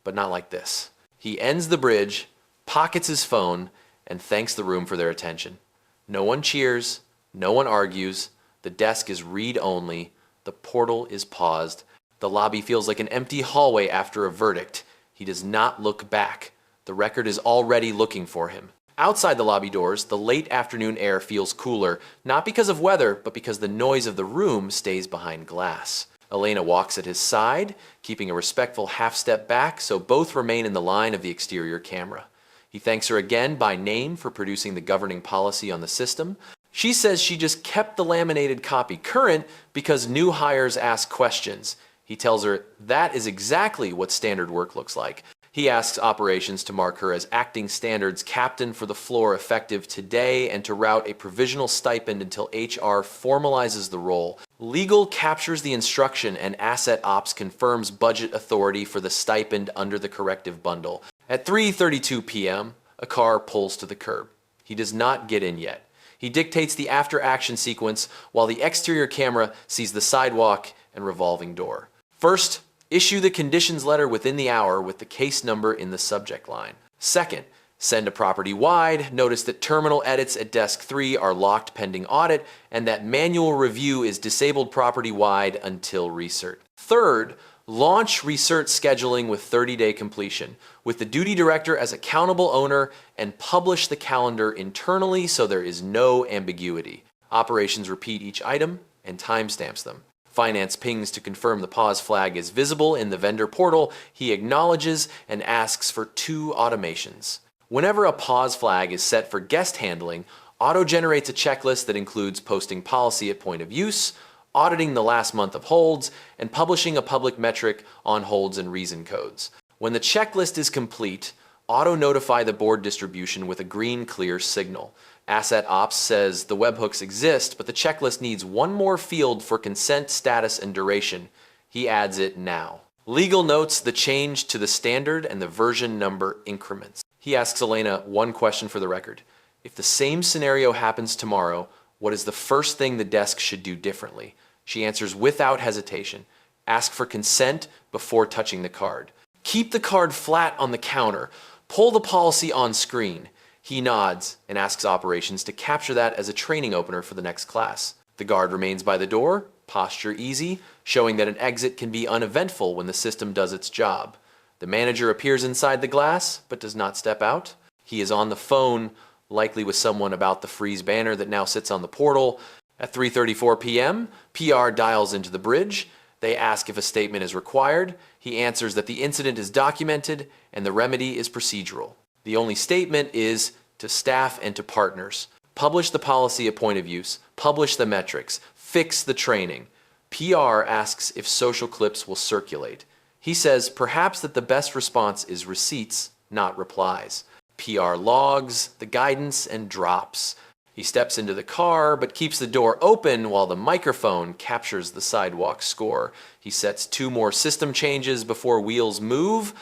but not like this. He ends the bridge, pockets his phone, and thanks the room for their attention. No one cheers, no one argues. The desk is read only. The portal is paused. The lobby feels like an empty hallway after a verdict. He does not look back. The record is already looking for him. Outside the lobby doors, the late afternoon air feels cooler, not because of weather, but because the noise of the room stays behind glass. Elena walks at his side, keeping a respectful half-step back so both remain in the line of the exterior camera. He thanks her again by name for producing the governing policy on the system. She says she just kept the laminated copy current because new hires ask questions. He tells her that is exactly what standard work looks like. He asks operations to mark her as acting standards captain for the floor effective today and to route a provisional stipend until HR formalizes the role. Legal captures the instruction and asset ops confirms budget authority for the stipend under the corrective bundle. At 3:32 p.m., a car pulls to the curb. He does not get in yet. He dictates the after-action sequence while the exterior camera sees the sidewalk and revolving door. First, issue the conditions letter within the hour with the case number in the subject line. Second, send a property-wide. Notice that terminal edits at desk 3 are locked pending audit and that manual review is disabled property-wide until recert. Third, launch recert scheduling with 30-day completion, with the duty director as accountable owner, and publish the calendar internally so there is no ambiguity. Operations repeat each item and timestamps them. Finance pings to confirm the pause flag is visible in the vendor portal. He acknowledges and asks for 2 automations. Whenever a pause flag is set for guest handling, auto-generates a checklist that includes posting policy at point of use, auditing the last month of holds, and publishing a public metric on holds and reason codes. When the checklist is complete, auto-notify the board distribution with a green clear signal. Asset Ops says the webhooks exist, but the checklist needs one more field for consent, status, and duration. He adds it now. Legal notes the change to the standard and the version number increments. He asks Elena one question for the record. If the same scenario happens tomorrow, what is the first thing the desk should do differently? She answers without hesitation. Ask for consent before touching the card. Keep the card flat on the counter. Pull the policy on screen. He nods and asks operations to capture that as a training opener for the next class. The guard remains by the door, posture easy, showing that an exit can be uneventful when the system does its job. The manager appears inside the glass, but does not step out. He is on the phone, likely with someone about the freeze banner that now sits on the portal. At 3:34 p.m., PR dials into the bridge. They ask if a statement is required. He answers that the incident is documented and the remedy is procedural. The only statement is to staff and to partners. Publish the policy at point of use, publish the metrics, fix the training. PR asks if social clips will circulate. He says perhaps that the best response is receipts, not replies. PR logs the guidance and drops. He steps into the car, but keeps the door open while the microphone captures the sidewalk score. He sets 2 more system changes before wheels move.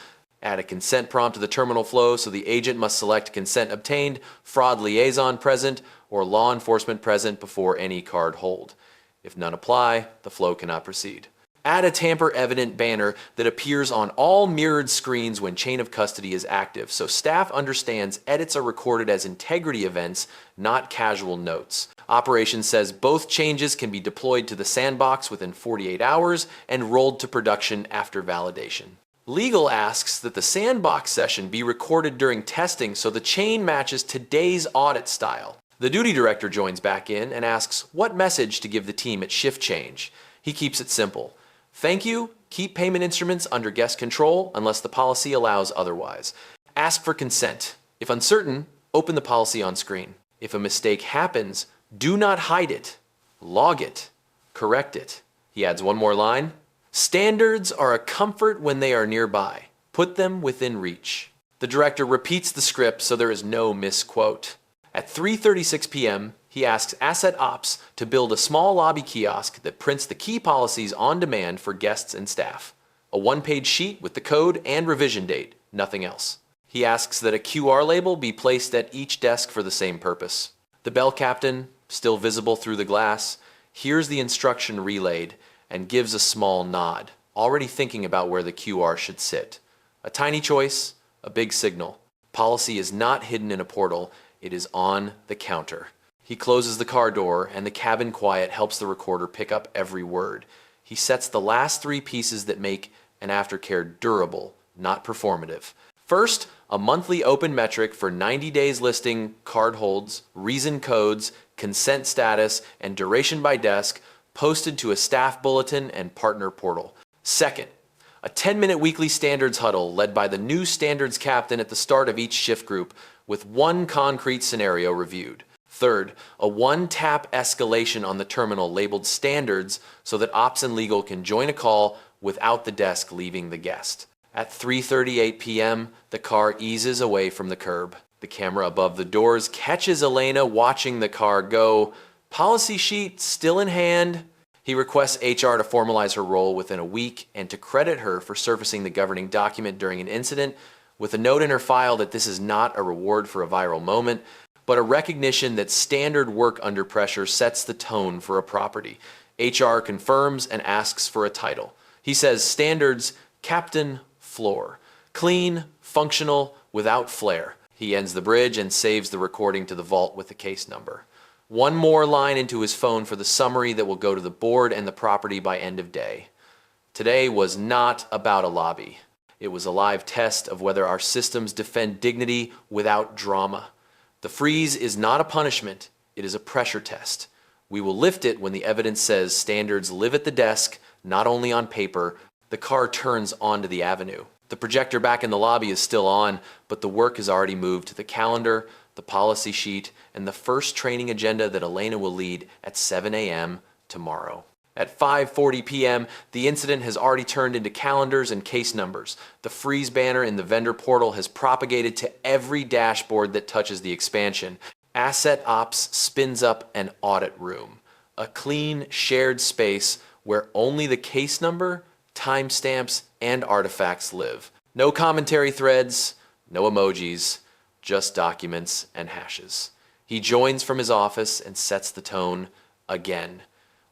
Add a consent prompt to the terminal flow, so the agent must select consent obtained, fraud liaison present, or law enforcement present before any card hold. If none apply, the flow cannot proceed. Add a tamper-evident banner that appears on all mirrored screens when chain of custody is active, so staff understands edits are recorded as integrity events, not casual notes. Operations says both changes can be deployed to the sandbox within 48 hours and rolled to production after validation. Legal asks that the sandbox session be recorded during testing so the chain matches today's audit style. The duty director joins back in and asks what message to give the team at shift change. He keeps it simple. Thank you, keep payment instruments under guest control unless the policy allows otherwise. Ask for consent. If uncertain, open the policy on screen. If a mistake happens, do not hide it. Log it. Correct it. He adds one more line. Standards are a comfort when they are nearby. Put them within reach. The director repeats the script so there is no misquote. At 3:36 p.m., he asks Asset Ops to build a small lobby kiosk that prints the key policies on demand for guests and staff. A 1-page sheet with the code and revision date, nothing else. He asks that a QR label be placed at each desk for the same purpose. The bell captain, still visible through the glass, hears the instruction relayed and gives a small nod, already thinking about where the QR should sit. A tiny choice, a big signal. Policy is not hidden in a portal, it is on the counter. He closes the car door, and the cabin quiet helps the recorder pick up every word. He sets the last 3 pieces that make an aftercare durable, not performative. First, a monthly open metric for 90 days listing card holds, reason codes, consent status, and duration by desk, posted to a staff bulletin and partner portal. Second, a 10-minute weekly standards huddle led by the new standards captain at the start of each shift group, with 1 concrete scenario reviewed. Third, a 1-tap escalation on the terminal labeled standards so that ops and legal can join a call without the desk leaving the guest. At 3:38 p.m., the car eases away from the curb. The camera above the doors catches Elena watching the car go. Policy sheet still in hand. He requests HR to formalize her role within a week and to credit her for surfacing the governing document during an incident, with a note in her file that this is not a reward for a viral moment, but a recognition that standard work under pressure sets the tone for a property. HR confirms and asks for a title. He says standards, Captain Floor. Clean, functional, without flair. He ends the bridge and saves the recording to the vault with the case number. One more line into his phone for the summary that will go to the board and the property by end of day. Today was not about a lobby. It was a live test of whether our systems defend dignity without drama. The freeze is not a punishment, it is a pressure test. We will lift it when the evidence says standards live at the desk, not only on paper. The car turns onto the avenue. The projector back in the lobby is still on, but the work has already moved to the calendar, the policy sheet, and the first training agenda that Elena will lead at 7 a.m. tomorrow. At 5:40 p.m., the incident has already turned into calendars and case numbers. The freeze banner in the vendor portal has propagated to every dashboard that touches the expansion. Asset Ops spins up an audit room, a clean, shared space where only the case number, timestamps, and artifacts live. No commentary threads, no emojis, just documents and hashes. He joins from his office and sets the tone again.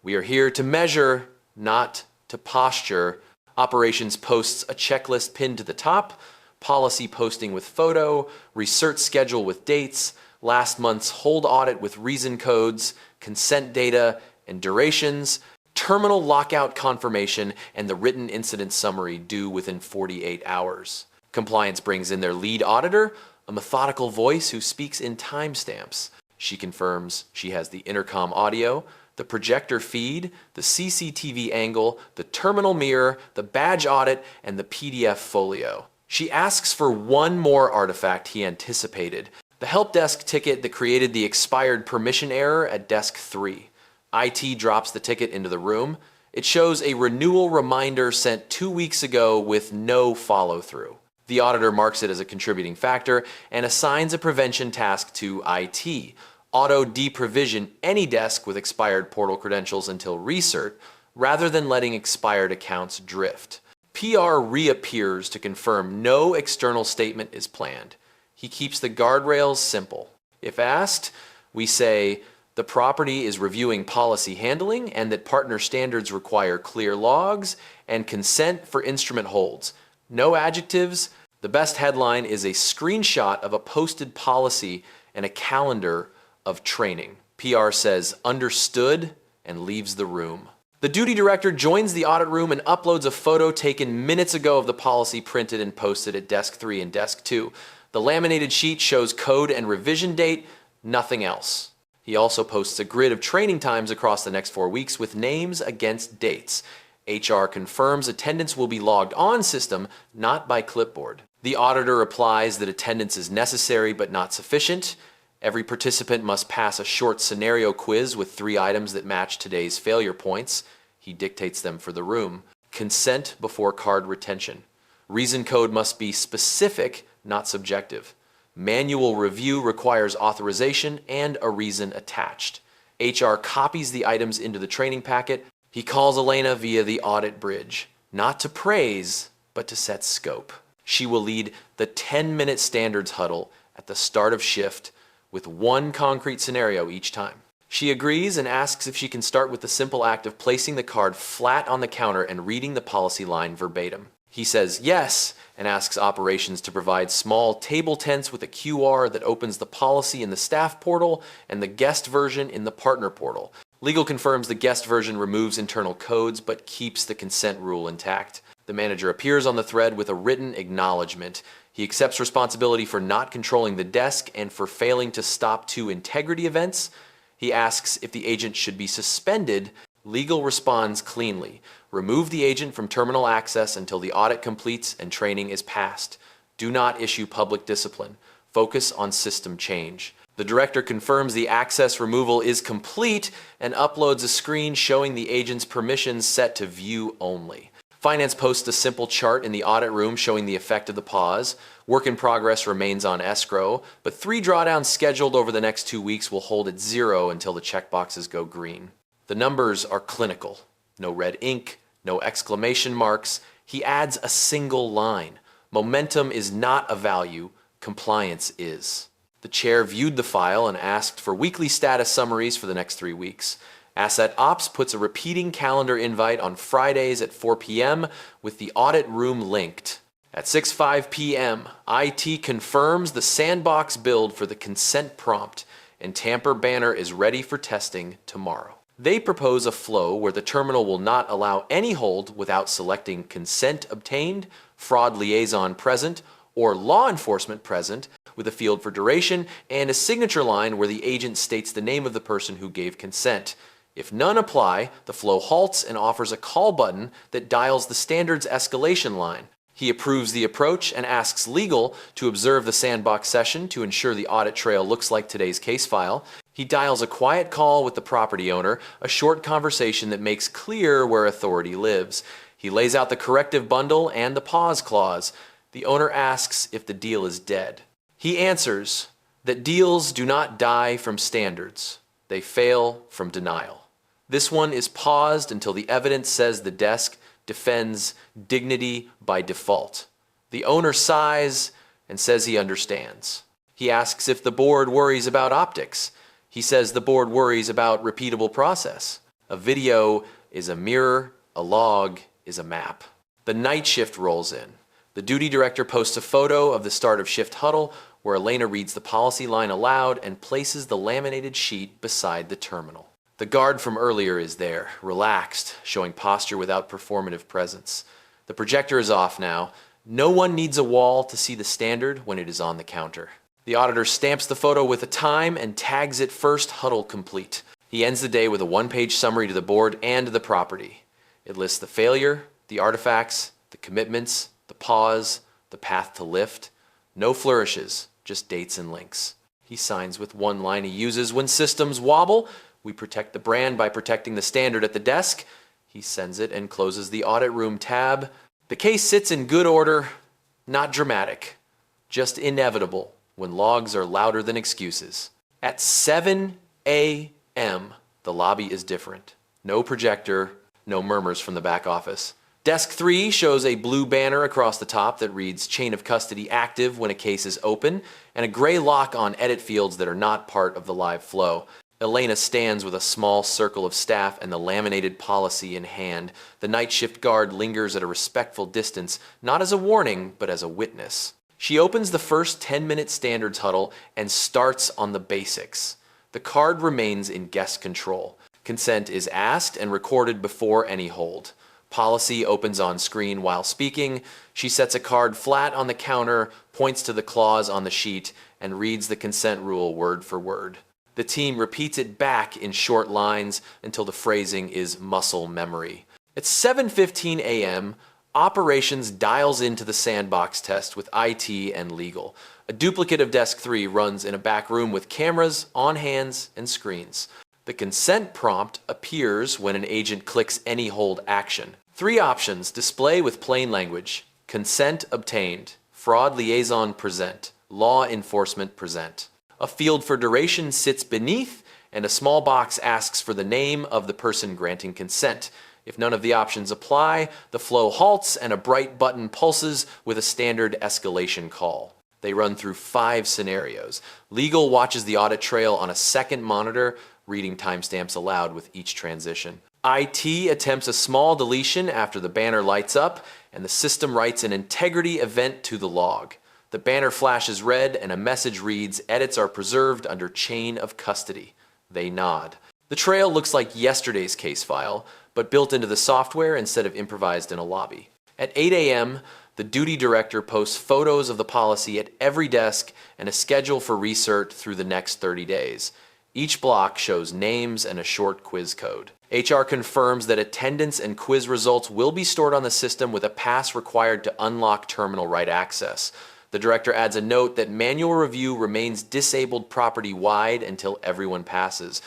We are here to measure, not to posture. Operations posts a checklist pinned to the top, policy posting with photo, research schedule with dates, last month's hold audit with reason codes, consent data and durations, terminal lockout confirmation, and the written incident summary due within 48 hours. Compliance brings in their lead auditor, a methodical voice who speaks in timestamps. She confirms she has the intercom audio, the projector feed, the CCTV angle, the terminal mirror, the badge audit, and the PDF folio. She asks for one more artifact he anticipated, the help desk ticket that created the expired permission error at desk 3. IT drops the ticket into the room, It shows a renewal reminder sent 2 weeks ago with no follow-through. The auditor marks it as a contributing factor and assigns a prevention task to IT. Auto deprovision any desk with expired portal credentials until recert, rather than letting expired accounts drift. PR reappears to confirm no external statement is planned. He keeps the guardrails simple. If asked, we say the property is reviewing policy handling and that partner standards require clear logs and consent for instrument holds. No adjectives. The best headline is a screenshot of a posted policy and a calendar of training. PR says understood and leaves the room. The duty director joins the audit room and uploads a photo taken minutes ago of the policy printed and posted at desk 3 and desk 2. The laminated sheet shows code and revision date, nothing else. He also posts a grid of training times across the next 4 weeks with names against dates. HR confirms attendance will be logged on system, not by clipboard. The auditor replies that attendance is necessary but not sufficient. Every participant must pass a short scenario quiz with 3 items that match today's failure points. He dictates them for the room. Consent before card retention. Reason code must be specific, not subjective. Manual review requires authorization and a reason attached. HR copies the items into the training packet. He calls Elena via the audit bridge, not to praise, but to set scope. She will lead the 10-minute standards huddle at the start of shift with 1 concrete scenario each time. She agrees and asks if she can start with the simple act of placing the card flat on the counter and reading the policy line verbatim. He says yes and asks operations to provide small table tents with a QR that opens the policy in the staff portal and the guest version in the partner portal. Legal confirms the guest version removes internal codes but keeps the consent rule intact. The manager appears on the thread with a written acknowledgement. He accepts responsibility for not controlling the desk and for failing to stop 2 integrity events. He asks if the agent should be suspended. Legal responds cleanly. Remove the agent from terminal access until the audit completes and training is passed. Do not issue public discipline. Focus on system change. The director confirms the access removal is complete and uploads a screen showing the agent's permissions set to view only. Finance posts a simple chart in the audit room showing the effect of the pause. Work in progress remains on escrow, but 3 drawdowns scheduled over the next 2 weeks will hold at 0 until the checkboxes go green. The numbers are clinical. No red ink, no exclamation marks. He adds a single line. Momentum is not a value, compliance is. The chair viewed the file and asked for weekly status summaries for the next 3 weeks. Asset Ops puts a repeating calendar invite on Fridays at 4 p.m. with the audit room linked. At 6:05 p.m., IT confirms the sandbox build for the consent prompt, and Tamper Banner is ready for testing tomorrow. They propose a flow where the terminal will not allow any hold without selecting consent obtained, fraud liaison present, or law enforcement present, with a field for duration and a signature line where the agent states the name of the person who gave consent. If none apply, the flow halts and offers a call button that dials the standards escalation line. He approves the approach and asks legal to observe the sandbox session to ensure the audit trail looks like today's case file. He dials a quiet call with the property owner, a short conversation that makes clear where authority lives. He lays out the corrective bundle and the pause clause. The owner asks if the deal is dead. He answers that deals do not die from standards. They fail from denial. This one is paused until the evidence says the desk defends dignity by default. The owner sighs and says he understands. He asks if the board worries about optics. He says the board worries about repeatable process. A video is a mirror, a log is a map. The night shift rolls in. The duty director posts a photo of the start of shift huddle where Elena reads the policy line aloud and places the laminated sheet beside the terminal. The guard from earlier is there, relaxed, showing posture without performative presence. The projector is off now. No one needs a wall to see the standard when it is on the counter. The auditor stamps the photo with a time and tags it first huddle complete. He ends the day with a 1-page summary to the board and the property. It lists the failure, the artifacts, the commitments, the pause, the path to lift. No flourishes, just dates and links. He signs with one line he uses when systems wobble. We protect the brand by protecting the standard at the desk. He sends it and closes the audit room tab. The case sits in good order, not dramatic, just inevitable when logs are louder than excuses. At 7 a.m., the lobby is different. No projector, no murmurs from the back office. Desk 3 shows a blue banner across the top that reads chain of custody active when a case is open, and a gray lock on edit fields that are not part of the live flow. Elena stands with a small circle of staff and the laminated policy in hand. The night shift guard lingers at a respectful distance, not as a warning, but as a witness. She opens the first 10-minute standards huddle and starts on the basics. The card remains in guest control. Consent is asked and recorded before any hold. Policy opens on screen while speaking. She sets a card flat on the counter, points to the clause on the sheet, and reads the consent rule word for word. The team repeats it back in short lines until the phrasing is muscle memory. At 7:15 a.m., Operations dials into the sandbox test with IT and legal. A duplicate of Desk 3 runs in a back room with cameras, on hands, and screens. The consent prompt appears when an agent clicks any hold action. 3 options display with plain language: consent obtained, fraud liaison present, law enforcement present. A field for duration sits beneath, and a small box asks for the name of the person granting consent. If none of the options apply, the flow halts and a bright button pulses with a standard escalation call. They run through 5 scenarios. Legal watches the audit trail on a second monitor, reading timestamps aloud with each transition. IT attempts a small deletion after the banner lights up, and the system writes an integrity event to the log. The banner flashes red and a message reads, "Edits are preserved under chain of custody." They nod. The trail looks like yesterday's case file, but built into the software instead of improvised in a lobby. At 8 a.m., the duty director posts photos of the policy at every desk and a schedule for recert through the next 30 days. Each block shows names and a short quiz code. HR confirms that attendance and quiz results will be stored on the system with a pass required to unlock terminal write access. The director adds a note that manual review remains disabled property-wide until everyone passes.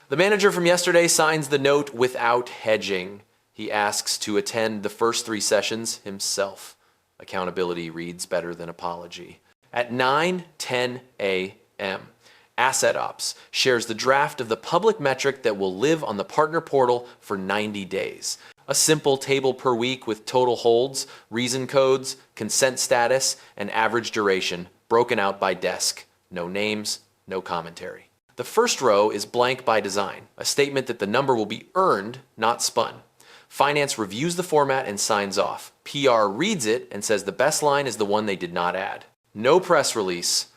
The manager from yesterday signs the note without hedging. He asks to attend the first 3 sessions himself. Accountability reads better than apology. At 9:10 a.m., Asset Ops shares the draft of the public metric that will live on the partner portal for 90 days. A simple table per week with total holds, reason codes, consent status, and average duration, broken out by desk. No names, no commentary. The first row is blank by design, a statement that the number will be earned, not spun. Finance reviews the format and signs off. PR reads it and says the best line is the one they did not add. No press release,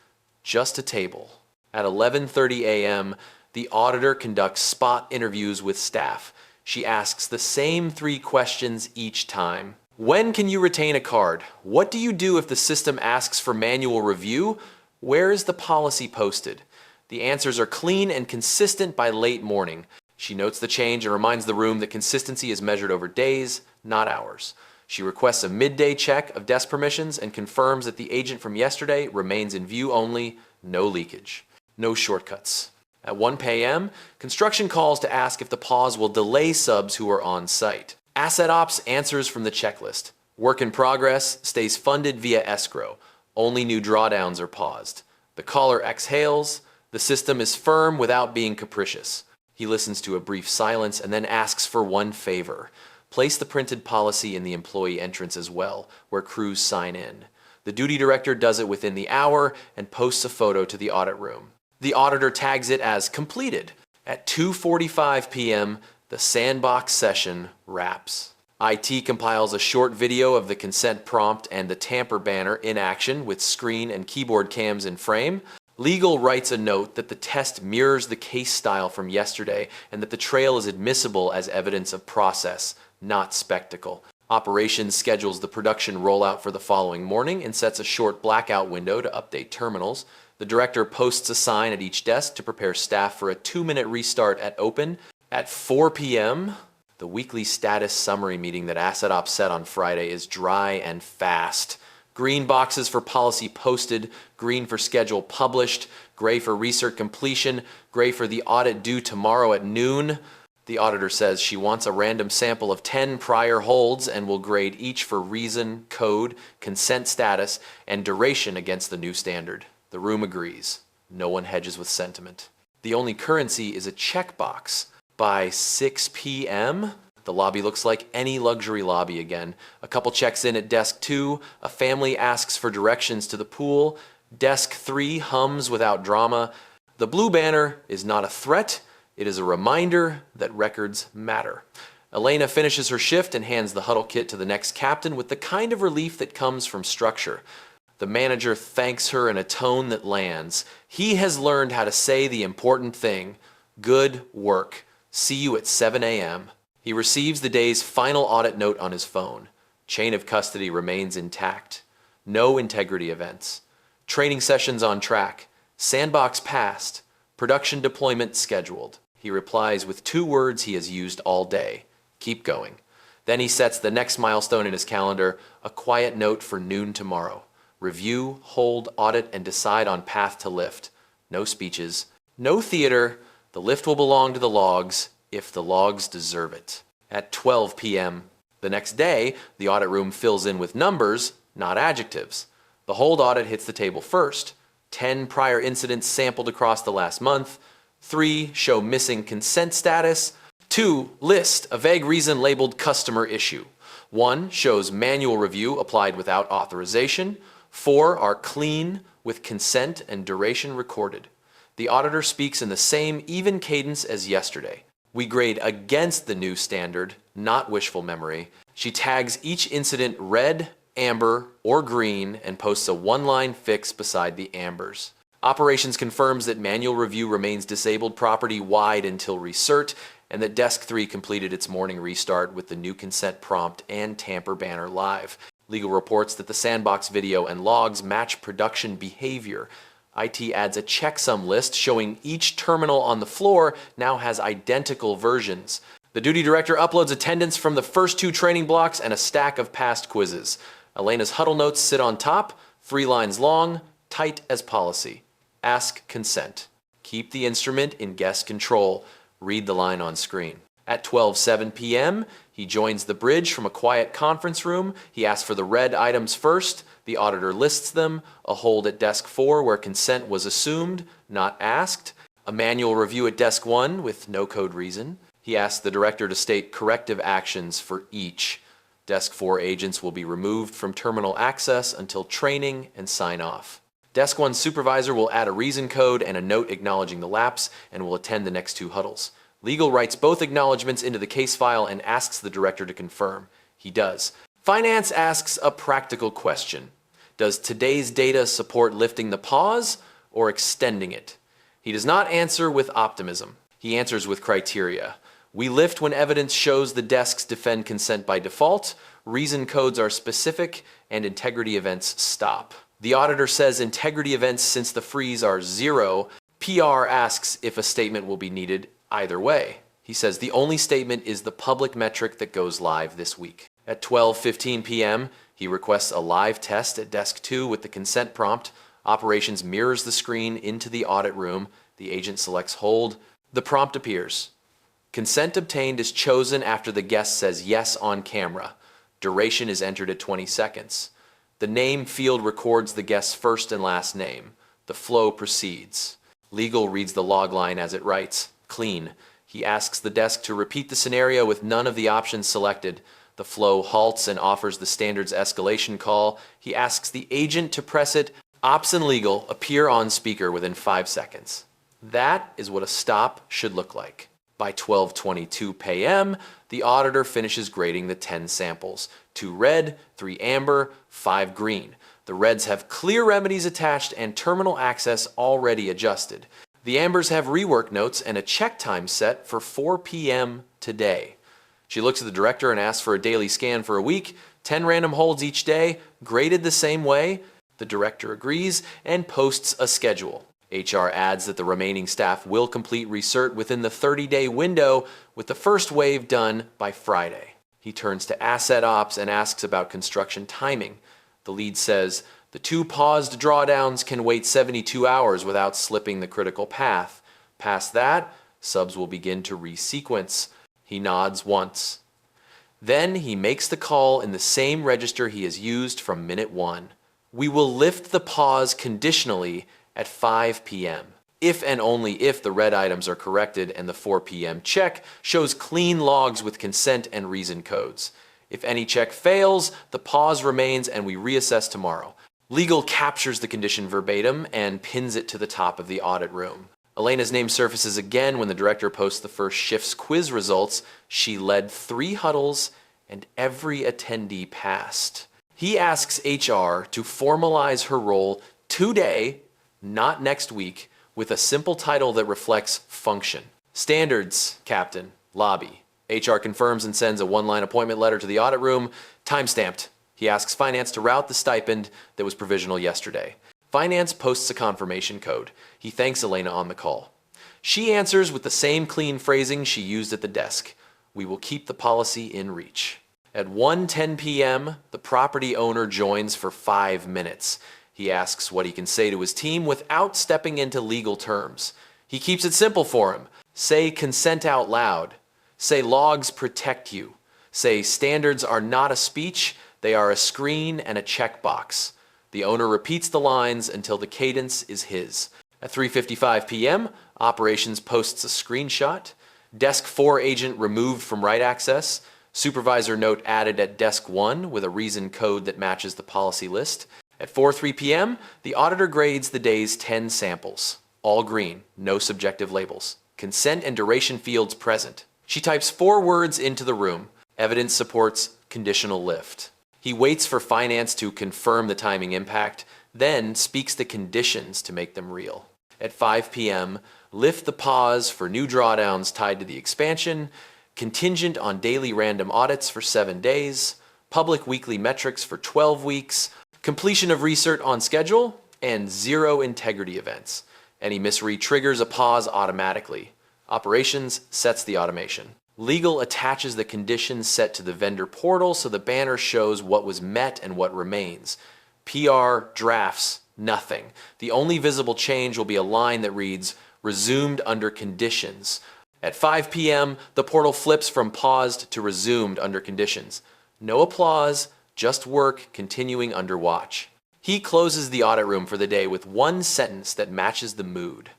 just a table. At 11:30 a.m., the auditor conducts spot interviews with staff. She asks the same 3 questions each time. When can you retain a card? What do you do if the system asks for manual review? Where is the policy posted? The answers are clean and consistent by late morning. She notes the change and reminds the room that consistency is measured over days, not hours. She requests a midday check of desk permissions and confirms that the agent from yesterday remains in view only, no leakage, no shortcuts. At 1 p.m., construction calls to ask if the pause will delay subs who are on site. Asset Ops answers from the checklist. Work in progress stays funded via escrow. Only new drawdowns are paused. The caller exhales. The system is firm without being capricious. He listens to a brief silence and then asks for one favor. Place the printed policy in the employee entrance as well, where crews sign in. The duty director does it within the hour and posts a photo to the audit room. The auditor tags it as completed. At 2:45 p.m., the sandbox session wraps. IT compiles a short video of the consent prompt and the tamper banner in action with screen and keyboard cams in frame. Legal writes a note that the test mirrors the case style from yesterday and that the trail is admissible as evidence of process, not spectacle. Operations schedules the production rollout for the following morning and sets a short blackout window to update terminals. The director posts a sign at each desk to prepare staff for a 2-minute restart at open. At 4 p.m., the weekly status summary meeting that Asset Ops set on Friday is dry and fast. Green boxes for policy posted, green for schedule published, gray for research completion, gray for the audit due tomorrow at noon. The auditor says she wants a random sample of 10 prior holds and will grade each for reason, code, consent status, and duration against the new standard. The room agrees. No one hedges with sentiment. The only currency is a checkbox. By 6 p.m., the lobby looks like any luxury lobby again. A couple checks in at desk 2. A family asks for directions to the pool. Desk 3 hums without drama. The blue banner is not a threat. It is a reminder that records matter. Elena finishes her shift and hands the huddle kit to the next captain with the kind of relief that comes from structure. The manager thanks her in a tone that lands. He has learned how to say the important thing. Good work. See you at 7 a.m. He receives the day's final audit note on his phone. Chain of custody remains intact. No integrity events. Training sessions on track. Sandbox passed. Production deployment scheduled. He replies with 2 words he has used all day. Keep going. Then he sets the next milestone in his calendar, a quiet note for noon tomorrow. Review, hold, audit, and decide on path to lift. No speeches. No theater. The lift will belong to the logs, if the logs deserve it. At 12 p.m. the next day, the audit room fills in with numbers, not adjectives. The hold audit hits the table first. 10 prior incidents sampled across the last month. 3 show missing consent status. 2 list a vague reason labeled customer issue. 1 shows manual review applied without authorization. 4 are clean with consent and duration recorded. The auditor speaks in the same even cadence as yesterday. We grade against the new standard, not wishful memory. She tags each incident red, amber, or green and posts a 1-line fix beside the ambers. Operations confirms that manual review remains disabled property wide until recert, and that Desk 3 completed its morning restart with the new consent prompt and tamper banner live. Legal reports that the sandbox video and logs match production behavior. IT adds a checksum list showing each terminal on the floor now has identical versions. The duty director uploads attendance from the first 2 training blocks and a stack of past quizzes. Elena's huddle notes sit on top, 3 lines long, tight as policy. Ask consent. Keep the instrument in guest control. Read the line on screen. At 12:07 p.m., he joins the bridge from a quiet conference room. He asks for the red items first. The auditor lists them. A hold at desk 4 where consent was assumed, not asked. A manual review at desk 1 with no code reason. He asks the director to state corrective actions for each. Desk 4 agents will be removed from terminal access until training and sign off. Desk 1 supervisor will add a reason code and a note acknowledging the lapse and will attend the next 2 huddles. Legal writes both acknowledgments into the case file and asks the director to confirm. He does. Finance asks a practical question. Does today's data support lifting the pause or extending it? He does not answer with optimism. He answers with criteria. We lift when evidence shows the desks defend consent by default, reason codes are specific, and integrity events stop. The auditor says integrity events since the freeze are 0. PR asks if a statement will be needed either way. He says the only statement is the public metric that goes live this week. At 12:15 p.m., he requests a live test at desk 2 with the consent prompt. Operations mirrors the screen into the audit room. The agent selects hold. The prompt appears. Consent obtained is chosen after the guest says yes on camera. Duration is entered at 20 seconds. The name field records the guest's first and last name. The flow proceeds. Legal reads the log line as it writes. Clean. He asks the desk to repeat the scenario with none of the options selected. The flow halts and offers the standards escalation call. He asks the agent to press it. Ops and legal appear on speaker within 5 seconds. That is what a stop should look like. By 12:22 p.m., the auditor finishes grading the 10 samples. 2 red, 3 amber, 5 green. The reds have clear remedies attached and terminal access already adjusted. The ambers have rework notes and a check time set for 4 p.m. today. She looks at the director and asks for a daily scan for a week, 10 random holds each day, graded the same way. The director agrees and posts a schedule. HR adds that the remaining staff will complete recert within the 30-day window, with the first wave done by Friday. He turns to asset ops and asks about construction timing. The lead says, the 2 paused drawdowns can wait 72 hours without slipping the critical path. Past that, subs will begin to resequence. He nods once. Then he makes the call in the same register he has used from minute 1. We will lift the pause conditionally at 5 p.m. if and only if the red items are corrected and the 4 p.m. check shows clean logs with consent and reason codes. If any check fails, the pause remains and we reassess tomorrow. Legal captures the condition verbatim and pins it to the top of the audit room. Elena's name surfaces again when the director posts the first shift's quiz results. She led 3 huddles and every attendee passed. He asks HR to formalize her role today, not next week, with a simple title that reflects function. Standards, Captain, lobby. HR confirms and sends a 1-line appointment letter to the audit room, time-stamped. He asks Finance to route the stipend that was provisional yesterday. Finance posts a confirmation code. He thanks Elena on the call. She answers with the same clean phrasing she used at the desk. We will keep the policy in reach. At 1:10 p.m., the property owner joins for 5 minutes. He asks what he can say to his team without stepping into legal terms. He keeps it simple for him. Say consent out loud. Say logs protect you. Say standards are not a speech, they are a screen and a checkbox. The owner repeats the lines until the cadence is his. At 3:55 p.m., operations posts a screenshot. Desk 4 agent removed from write access. Supervisor note added at desk 1 with a reason code that matches the policy list. At 4:03 p.m., the auditor grades the day's 10 samples. All green, no subjective labels. Consent and duration fields present. She types 4 words into the room. Evidence supports conditional lift. He waits for Finance to confirm the timing impact, then speaks the conditions to make them real. At 5 p.m., lift the pause for new drawdowns tied to the expansion, contingent on daily random audits for 7 days, public weekly metrics for 12 weeks, completion of research on schedule, and 0 integrity events. Any misread triggers a pause automatically. Operations sets the automation. Legal attaches the conditions set to the vendor portal so the banner shows what was met and what remains. PR drafts nothing. The only visible change will be a line that reads, resumed under conditions. At 5 p.m., the portal flips from paused to resumed under conditions. No applause, just work continuing under watch. He closes the audit room for the day with 1 sentence that matches the mood.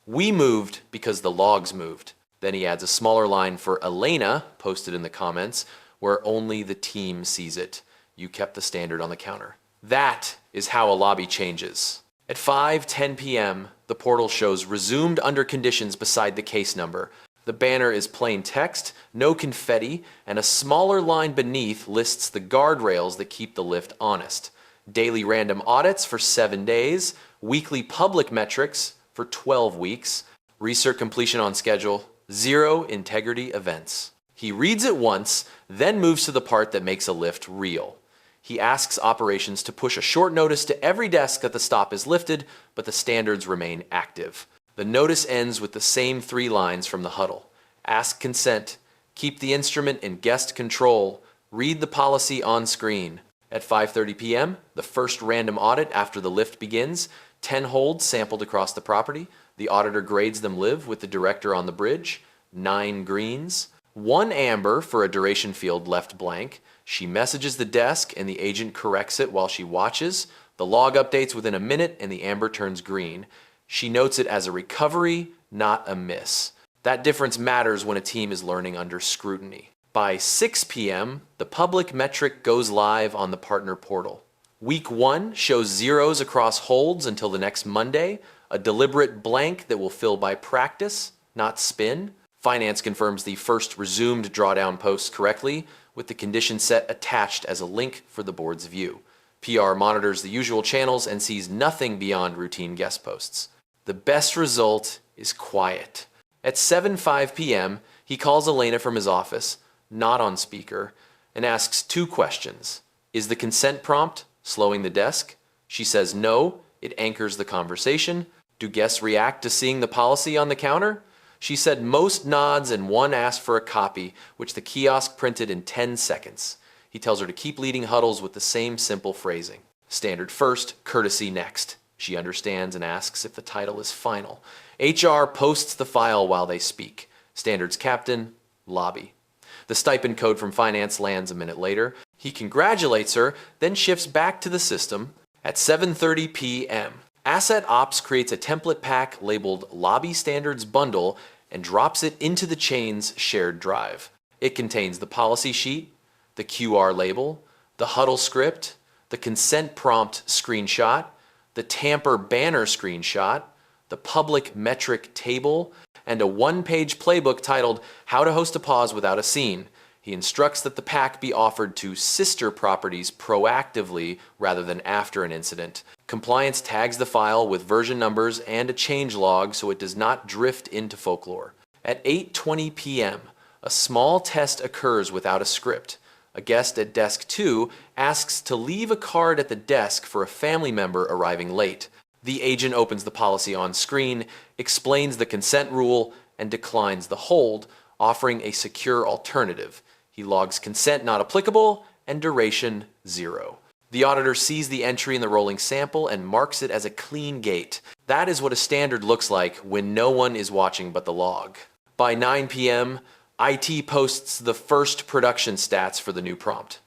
We moved because the logs moved. Then he adds a smaller line for Elena, posted in the comments, where only the team sees it. You kept the standard on the counter. That is how a lobby changes. At 5:10 p.m., the portal shows resumed under conditions beside the case number. The banner is plain text, no confetti, and a smaller line beneath lists the guardrails that keep the lift honest. Daily random audits for 7 days, weekly public metrics for 12 weeks, research completion on schedule, 0 integrity events. He reads it once, then moves to the part that makes a lift real. He asks operations to push a short notice to every desk that the stop is lifted, but the standards remain active. The notice ends with the same 3 lines from the huddle. Ask consent, keep the instrument in guest control, read the policy on screen. At 5:30 p.m., the first random audit after the lift begins. 10 holds sampled across the property. The auditor grades them live with the director on the bridge. 9 greens. 1 amber for a duration field left blank. She messages the desk and the agent corrects it while she watches. The log updates within a minute and the amber turns green. She notes it as a recovery, not a miss. That difference matters when a team is learning under scrutiny. By 6 p.m., the public metric goes live on the partner portal. Week 1 shows zeros across holds until the next Monday, a deliberate blank that will fill by practice, not spin. Finance confirms the first resumed drawdown posts correctly, with the condition set attached as a link for the board's view. PR monitors the usual channels and sees nothing beyond routine guest posts. The best result is quiet. At 7:05 p.m., he calls Elena from his office, not on speaker, and asks 2 questions. Is the consent prompt slowing the desk? She says no, it anchors the conversation. Do guests react to seeing the policy on the counter? She said most nods and 1 asked for a copy, which the kiosk printed in 10 seconds. He tells her to keep leading huddles with the same simple phrasing. Standard first, courtesy next. She understands and asks if the title is final. HR posts the file while they speak. Standards captain, lobby. The stipend code from finance lands a minute later. He congratulates her, then shifts back to the system. At 7:30 p.m., Asset Ops creates a template pack labeled Lobby Standards Bundle and drops it into the chain's shared drive. It contains the policy sheet, the QR label, the huddle script, the consent prompt screenshot, the tamper banner screenshot, the public metric table, and a one-page playbook titled How to Host a Pause Without a Scene. He instructs that the pack be offered to sister properties proactively rather than after an incident. Compliance tags the file with version numbers and a change log so it does not drift into folklore. At 8:20 p.m., a small test occurs without a script. A guest at desk 2 asks to leave a card at the desk for a family member arriving late. The agent opens the policy on screen, explains the consent rule, and declines the hold, offering a secure alternative. He logs consent not applicable and duration 0. The auditor sees the entry in the rolling sample and marks it as a clean gate. That is what a standard looks like when no one is watching but the log. By 9 p.m., IT posts the first production stats for the new prompt.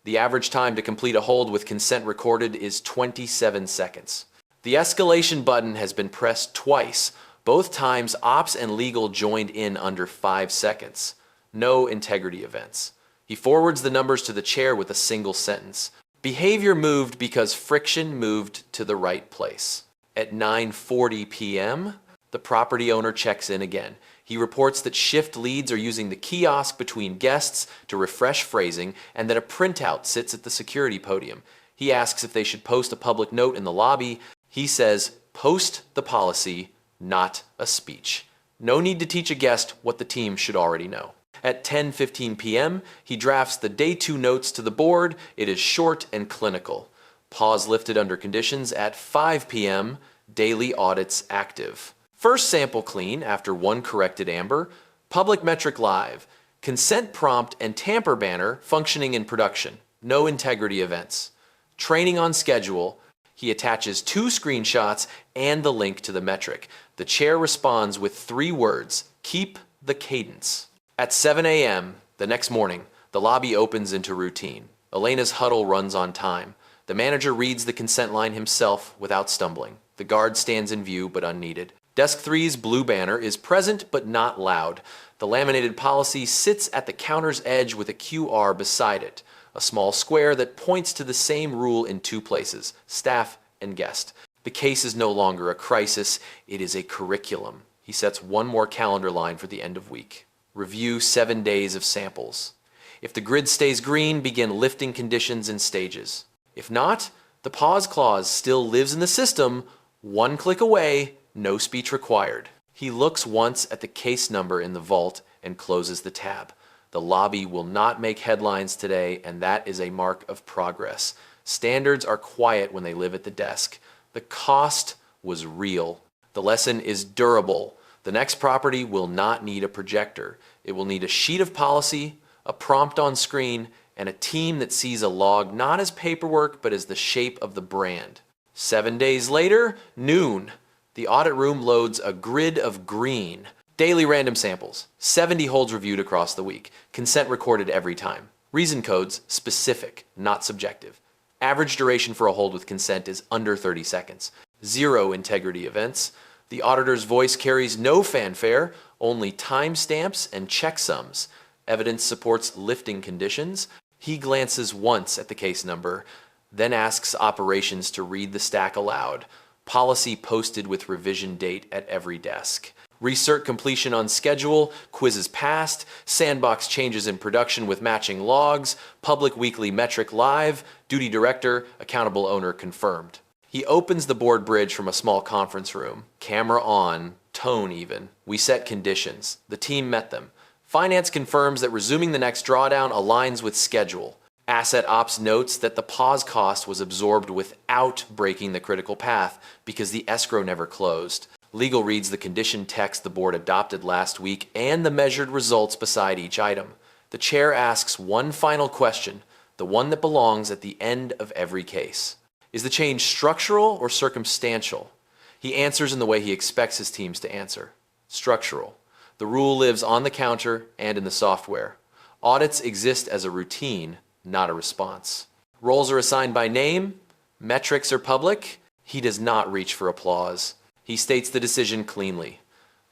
The average time to complete a hold with consent recorded is 27 seconds. The escalation button has been pressed twice. Both times, ops and legal joined in under 5 seconds. No integrity events. He forwards the numbers to the chair with a single sentence. Behavior moved because friction moved to the right place. At 9:40 p.m., the property owner checks in again. He reports that shift leads are using the kiosk between guests to refresh phrasing and that a printout sits at the security podium. He asks if they should post a public note in the lobby. He says, post the policy, not a speech. No need to teach a guest what the team should already know. At 10:15 p.m., he drafts the day 2 notes to the board. It is short and clinical. Pause lifted under conditions. At 5 p.m., daily audits active. First sample clean after 1 corrected amber. Public metric live. Consent prompt and tamper banner functioning in production. No integrity events. Training on schedule. He attaches 2 screenshots and the link to the metric. The chair responds with 3 words, keep the cadence. At 7 a.m. the next morning, the lobby opens into routine. Elena's huddle runs on time. The manager reads the consent line himself without stumbling. The guard stands in view but unneeded. Desk 3's blue banner is present but not loud. The laminated policy sits at the counter's edge with a QR beside it. A small square that points to the same rule in 2 places, staff and guest. The case is no longer a crisis, it is a curriculum. He sets 1 more calendar line for the end of week. Review 7 days of samples. If the grid stays green, begin lifting conditions in stages. If not, the pause clause still lives in the system, 1 click away, no speech required. He looks once at the case number in the vault and closes the tab. The lobby will not make headlines today, and that is a mark of progress. Standards are quiet when they live at the desk. The cost was real. The lesson is durable. The next property will not need a projector. It will need a sheet of policy, a prompt on screen, and a team that sees a log not as paperwork but as the shape of the brand. 7 days later, noon. The audit room loads a grid of green. Daily random samples. 70 holds reviewed across the week. Consent recorded every time. Reason codes specific, not subjective. Average duration for a hold with consent is under 30 seconds. 0 integrity events. The auditor's voice carries no fanfare, only timestamps and checksums. Evidence supports lifting conditions. He glances once at the case number, then asks operations to read the stack aloud. Policy posted with revision date at every desk. Recert completion on schedule, quizzes passed, sandbox changes in production with matching logs, public weekly metric live, duty director, accountable owner confirmed. He opens the board bridge from a small conference room. Camera on, tone even. We set conditions. The team met them. Finance confirms that resuming the next drawdown aligns with schedule. Asset Ops notes that the pause cost was absorbed without breaking the critical path because the escrow never closed. Legal reads the condition text the board adopted last week and the measured results beside each item. The chair asks one final question, the one that belongs at the end of every case. Is the change structural or circumstantial? He answers in the way he expects his teams to answer. Structural. The rule lives on the counter and in the software. Audits exist as a routine, not a response. Roles are assigned by name, metrics are public. He does not reach for applause. He states the decision cleanly.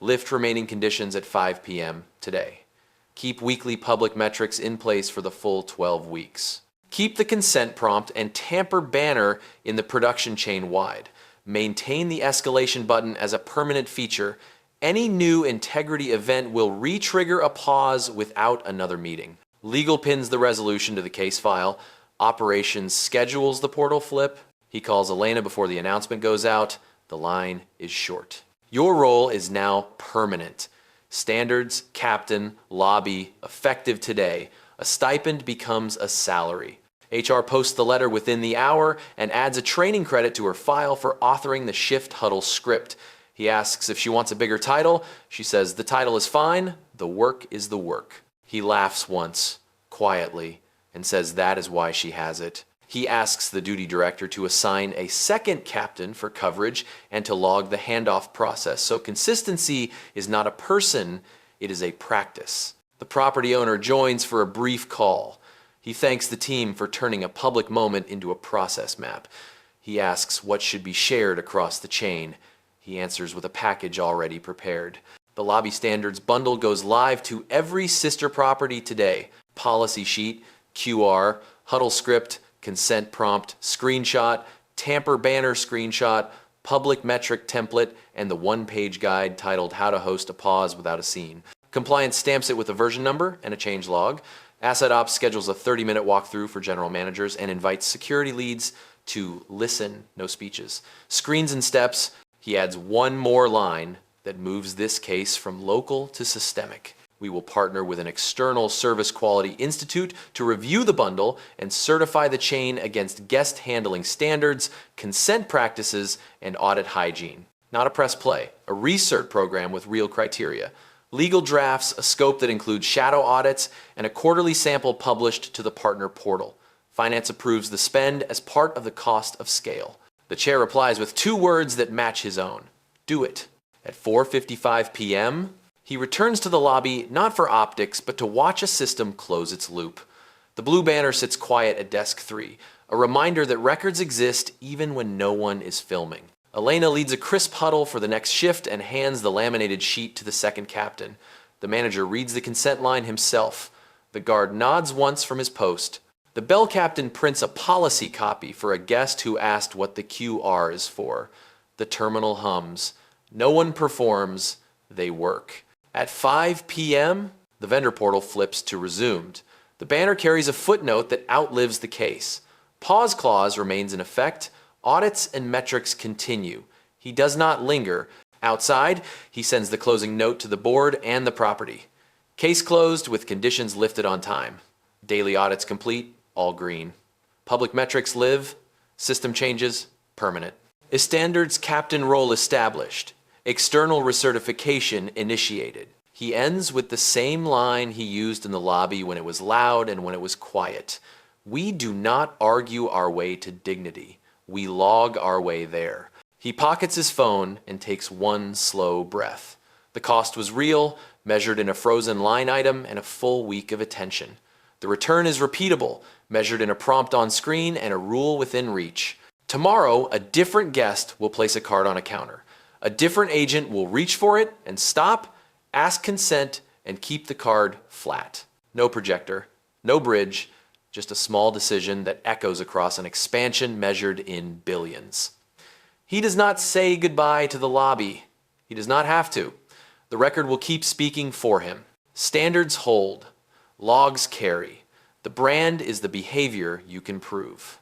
Lift remaining conditions at 5 p.m. today. Keep weekly public metrics in place for the full 12 weeks. Keep the consent prompt and tamper banner in the production chain wide. Maintain the escalation button as a permanent feature. Any new integrity event will re-trigger a pause without another meeting. Legal pins the resolution to the case file. Operations schedules the portal flip. He calls Elena before the announcement goes out. The line is short. Your role is now permanent. Standards, captain, lobby, effective today. A stipend becomes a salary. HR posts the letter within the hour and adds a training credit to her file for authoring the Shift Huddle script. He asks if she wants a bigger title. She says the title is fine, the work is the work. He laughs once, quietly, and says that is why she has it. He asks the duty director to assign a second captain for coverage and to log the handoff process. So consistency is not a person, it is a practice. The property owner joins for a brief call. He thanks the team for turning a public moment into a process map. He asks what should be shared across the chain. He answers with a package already prepared. The lobby standards bundle goes live to every sister property today. Policy sheet, QR, huddle script, consent prompt, screenshot, tamper banner screenshot, public metric template, and the one-page guide titled How to Host a Pause Without a Scene. Compliance stamps it with a version number and a change log. Asset Ops schedules a 30-minute walkthrough for general managers and invites security leads to listen, no speeches. Screens and steps, he adds one more line that moves this case from local to systemic. We will partner with an external service quality institute to review the bundle and certify the chain against guest handling standards, consent practices, and audit hygiene. Not a press play, a research program with real criteria. Legal drafts, a scope that includes shadow audits, and a quarterly sample published to the partner portal. Finance approves the spend as part of the cost of scale. The chair replies with 2 words that match his own. Do it. At 4:55 p.m., he returns to the lobby not for optics, but to watch a system close its loop. The blue banner sits quiet at desk 3, a reminder that records exist even when no one is filming. Elena leads a crisp huddle for the next shift and hands the laminated sheet to the second captain. The manager reads the consent line himself. The guard nods once from his post. The bell captain prints a policy copy for a guest who asked what the QR is for. The terminal hums. No one performs, they work. At 5 p.m., the vendor portal flips to resumed. The banner carries a footnote that outlives the case. Pause clause remains in effect. Audits and metrics continue. He does not linger. Outside, he sends the closing note to the board and the property. Case closed with conditions lifted on time. Daily audits complete, all green. Public metrics live, system changes, permanent. Standards captain role established. External recertification initiated. He ends with the same line he used in the lobby when it was loud and when it was quiet. We do not argue our way to dignity. We log our way there. He pockets his phone and takes one slow breath. The cost was real, measured in a frozen line item and a full week of attention. The return is repeatable, measured in a prompt on screen and a rule within reach. Tomorrow, a different guest will place a card on a counter. A different agent will reach for it and stop, ask consent, and keep the card flat. No projector, no bridge, just a small decision that echoes across an expansion measured in billions. He does not say goodbye to the lobby. He does not have to. The record will keep speaking for him. Standards hold. Logs carry. The brand is the behavior you can prove.